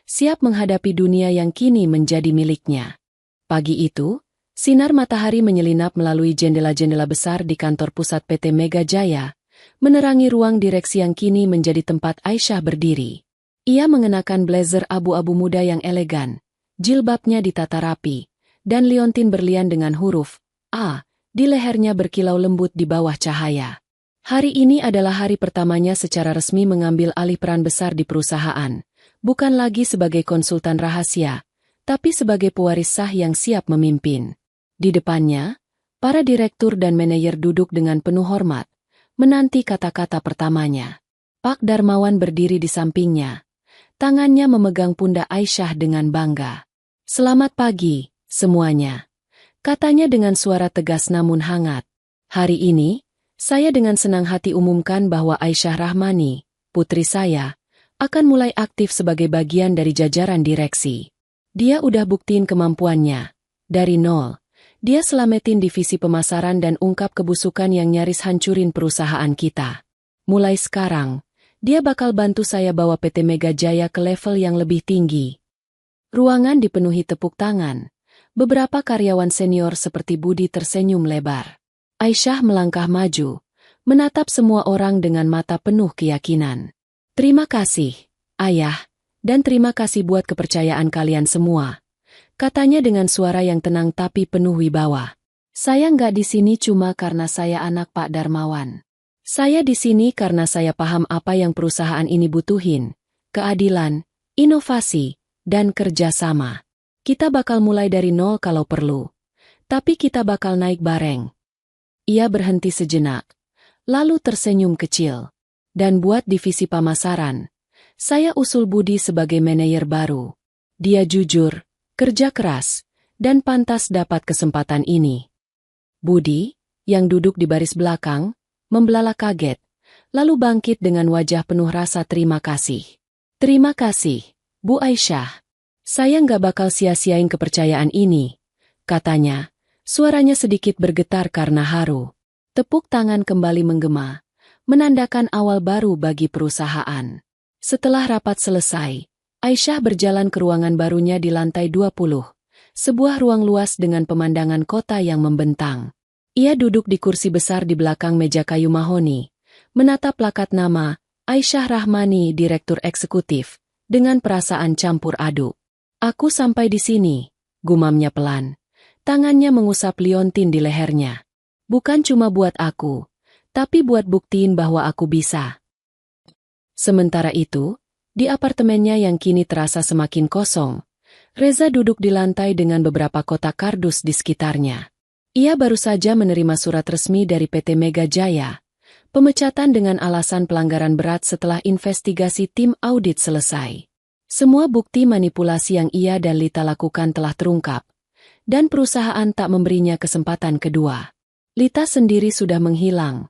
S1: siap menghadapi dunia yang kini menjadi miliknya. Pagi itu, sinar matahari menyelinap melalui jendela-jendela besar di kantor pusat PT Mega Jaya, menerangi ruang direksi yang kini menjadi tempat Aisyah berdiri. Ia mengenakan blazer abu-abu muda yang elegan, jilbabnya ditata rapi, dan liontin berlian dengan huruf A di lehernya berkilau lembut di bawah cahaya. Hari ini adalah hari pertamanya secara resmi mengambil alih peran besar di perusahaan, bukan lagi sebagai konsultan rahasia, tapi sebagai pewaris sah yang siap memimpin. Di depannya, para direktur dan manajer duduk dengan penuh hormat, menanti kata-kata pertamanya. Pak Darmawan berdiri di sampingnya, tangannya memegang pundak Aisyah dengan bangga. "Selamat pagi, semuanya," katanya dengan suara tegas namun hangat. "Hari ini, saya dengan senang hati umumkan bahwa Aisyah Rahmani, putri saya, akan mulai aktif sebagai bagian dari jajaran direksi. Dia udah buktiin kemampuannya. Dari nol, dia selamatin divisi pemasaran dan ungkap kebusukan yang nyaris hancurin perusahaan kita. Mulai sekarang, dia bakal bantu saya bawa PT Mega Jaya ke level yang lebih tinggi." Ruangan dipenuhi tepuk tangan. Beberapa karyawan senior seperti Budi tersenyum lebar. Aisyah melangkah maju, menatap semua orang dengan mata penuh keyakinan. "Terima kasih, Ayah, dan terima kasih buat kepercayaan kalian semua," katanya dengan suara yang tenang tapi penuh wibawa. "Saya nggak di sini cuma karena saya anak Pak Darmawan. Saya di sini karena saya paham apa yang perusahaan ini butuhin, keadilan, inovasi, dan kerjasama. Kita bakal mulai dari nol kalau perlu, tapi kita bakal naik bareng." Ia berhenti sejenak, lalu tersenyum kecil. "Dan buat divisi pemasaran, saya usul Budi sebagai manajer baru. Dia jujur, kerja keras, dan pantas dapat kesempatan ini." Budi, yang duduk di baris belakang, membelalak kaget, lalu bangkit dengan wajah penuh rasa terima kasih. "Terima kasih, Bu Aisyah. Saya nggak bakal sia-siain kepercayaan ini," katanya. Suaranya sedikit bergetar karena haru. Tepuk tangan kembali menggema, menandakan awal baru bagi perusahaan. Setelah rapat selesai, Aisyah berjalan ke ruangan barunya di lantai 20, sebuah ruang luas dengan pemandangan kota yang membentang. Ia duduk di kursi besar di belakang meja kayu mahoni, menatap plakat nama, Aisyah Rahmani, Direktur Eksekutif, dengan perasaan campur aduk. "Aku sampai di sini," gumamnya pelan. Tangannya mengusap liontin di lehernya. "Bukan cuma buat aku, tapi buat buktiin bahwa aku bisa." Sementara itu, di apartemennya yang kini terasa semakin kosong, Reza duduk di lantai dengan beberapa kotak kardus di sekitarnya. Ia baru saja menerima surat resmi dari PT Mega Jaya, pemecatan dengan alasan pelanggaran berat setelah investigasi tim audit selesai. Semua bukti manipulasi yang ia dan Lita lakukan telah terungkap, dan perusahaan tak memberinya kesempatan kedua. Lita sendiri sudah menghilang,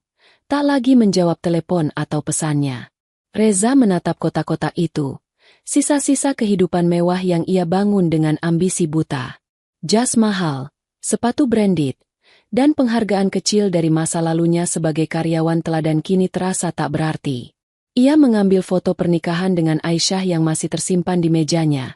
S1: tak lagi menjawab telepon atau pesannya. Reza menatap kotak-kotak itu, sisa-sisa kehidupan mewah yang ia bangun dengan ambisi buta. Jas mahal, sepatu branded, dan penghargaan kecil dari masa lalunya sebagai karyawan teladan kini terasa tak berarti. Ia mengambil foto pernikahan dengan Aisyah yang masih tersimpan di mejanya,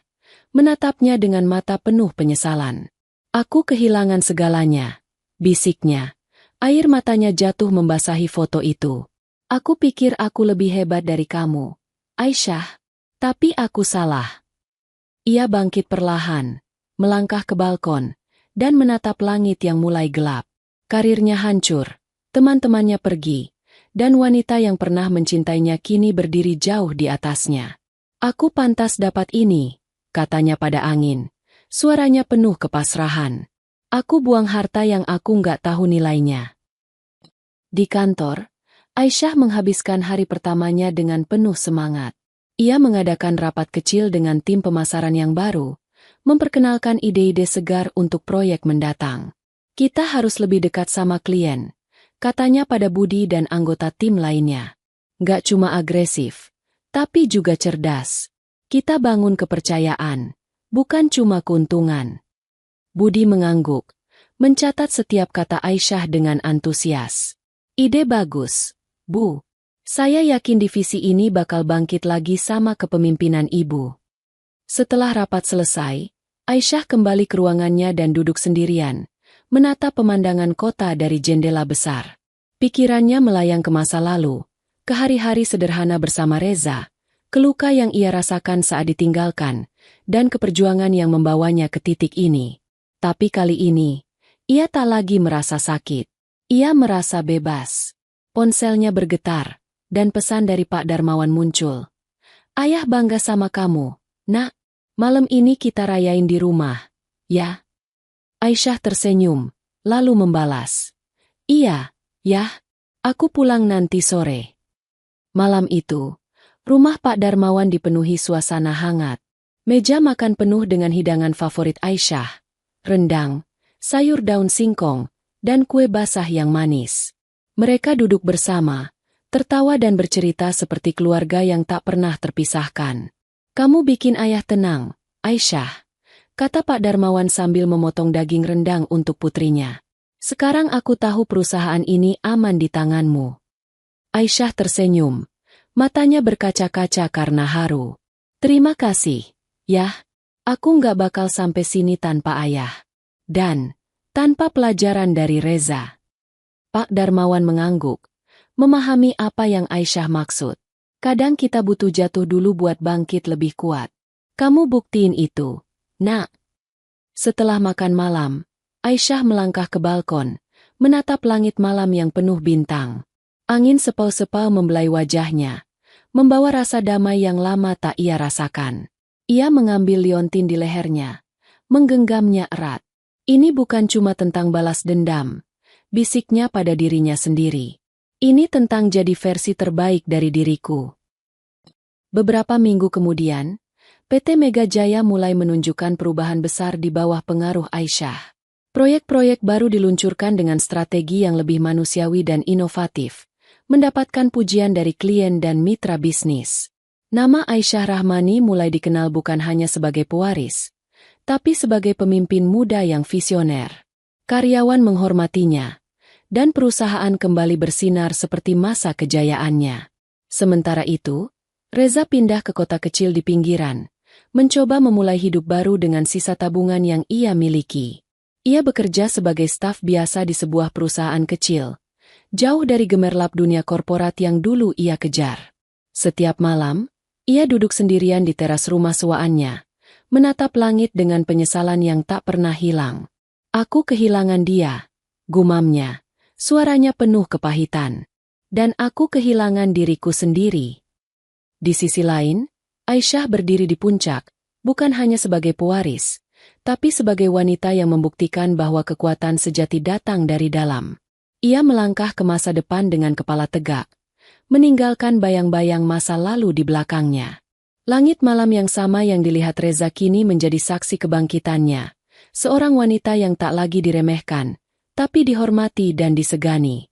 S1: menatapnya dengan mata penuh penyesalan. "Aku kehilangan segalanya," bisiknya. Air matanya jatuh membasahi foto itu. "Aku pikir aku lebih hebat dari kamu, Aisyah. Tapi aku salah." Ia bangkit perlahan, melangkah ke balkon, dan menatap langit yang mulai gelap. Karirnya hancur, teman-temannya pergi, dan wanita yang pernah mencintainya kini berdiri jauh di atasnya. "Aku pantas dapat ini," katanya pada angin. Suaranya penuh kepasrahan. "Aku buang harta yang aku nggak tahu nilainya." Di kantor, Aisyah menghabiskan hari pertamanya dengan penuh semangat. Ia mengadakan rapat kecil dengan tim pemasaran yang baru, memperkenalkan ide-ide segar untuk proyek mendatang. "Kita harus lebih dekat sama klien," katanya pada Budi dan anggota tim lainnya. "Nggak cuma agresif, tapi juga cerdas. Kita bangun kepercayaan, bukan cuma keuntungan." Budi mengangguk, mencatat setiap kata Aisyah dengan antusias. "Ide bagus, Bu. Saya yakin divisi ini bakal bangkit lagi sama kepemimpinan Ibu." Setelah rapat selesai, Aisyah kembali ke ruangannya dan duduk sendirian, menatap pemandangan kota dari jendela besar. Pikirannya melayang ke masa lalu, ke hari-hari sederhana bersama Reza, ke luka yang ia rasakan saat ditinggalkan, dan keperjuangan yang membawanya ke titik ini. Tapi kali ini, ia tak lagi merasa sakit. Ia merasa bebas. Ponselnya bergetar, dan pesan dari Pak Darmawan muncul. Ayah bangga sama kamu, Nak. Malam ini kita rayain di rumah, ya? Aisyah tersenyum, lalu membalas. Iya, Yah. Aku pulang nanti sore. Malam itu, rumah Pak Darmawan dipenuhi suasana hangat. Meja makan penuh dengan hidangan favorit Aisyah. Rendang, sayur daun singkong, dan kue basah yang manis. Mereka duduk bersama, tertawa dan bercerita seperti keluarga yang tak pernah terpisahkan. Kamu bikin ayah tenang, Aisyah, kata Pak Darmawan sambil memotong daging rendang untuk putrinya. Sekarang aku tahu perusahaan ini aman di tanganmu. Aisyah tersenyum, matanya berkaca-kaca karena haru. Terima kasih, Yah. Aku nggak bakal sampai sini tanpa ayah. Dan tanpa pelajaran dari Reza. Pak Darmawan mengangguk, memahami apa yang Aisyah maksud. Kadang kita butuh jatuh dulu buat bangkit lebih kuat. Kamu buktiin itu, Nak. Setelah makan malam, Aisyah melangkah ke balkon, menatap langit malam yang penuh bintang. Angin sepau-sepau membelai wajahnya, membawa rasa damai yang lama tak ia rasakan. Ia mengambil liontin di lehernya, menggenggamnya erat. Ini bukan cuma tentang balas dendam, bisiknya pada dirinya sendiri. Ini tentang jadi versi terbaik dari diriku. Beberapa minggu kemudian, PT Mega Jaya mulai menunjukkan perubahan besar di bawah pengaruh Aisyah. Proyek-proyek baru diluncurkan dengan strategi yang lebih manusiawi dan inovatif, mendapatkan pujian dari klien dan mitra bisnis. Nama Aisyah Rahmani mulai dikenal bukan hanya sebagai pewaris, tapi sebagai pemimpin muda yang visioner. Karyawan menghormatinya, dan perusahaan kembali bersinar seperti masa kejayaannya. Sementara itu, Reza pindah ke kota kecil di pinggiran, mencoba memulai hidup baru dengan sisa tabungan yang ia miliki. Ia bekerja sebagai staf biasa di sebuah perusahaan kecil, jauh dari gemerlap dunia korporat yang dulu ia kejar. Setiap malam, ia duduk sendirian di teras rumah suaannya, menatap langit dengan penyesalan yang tak pernah hilang. Aku kehilangan dia, gumamnya. Suaranya penuh kepahitan. Dan aku kehilangan diriku sendiri. Di sisi lain, Aisyah berdiri di puncak, bukan hanya sebagai pewaris, tapi sebagai wanita yang membuktikan bahwa kekuatan sejati datang dari dalam. Ia melangkah ke masa depan dengan kepala tegak, meninggalkan bayang-bayang masa lalu di belakangnya. Langit malam yang sama yang dilihat Reza kini menjadi saksi kebangkitannya. Seorang wanita yang tak lagi diremehkan, tapi dihormati dan disegani.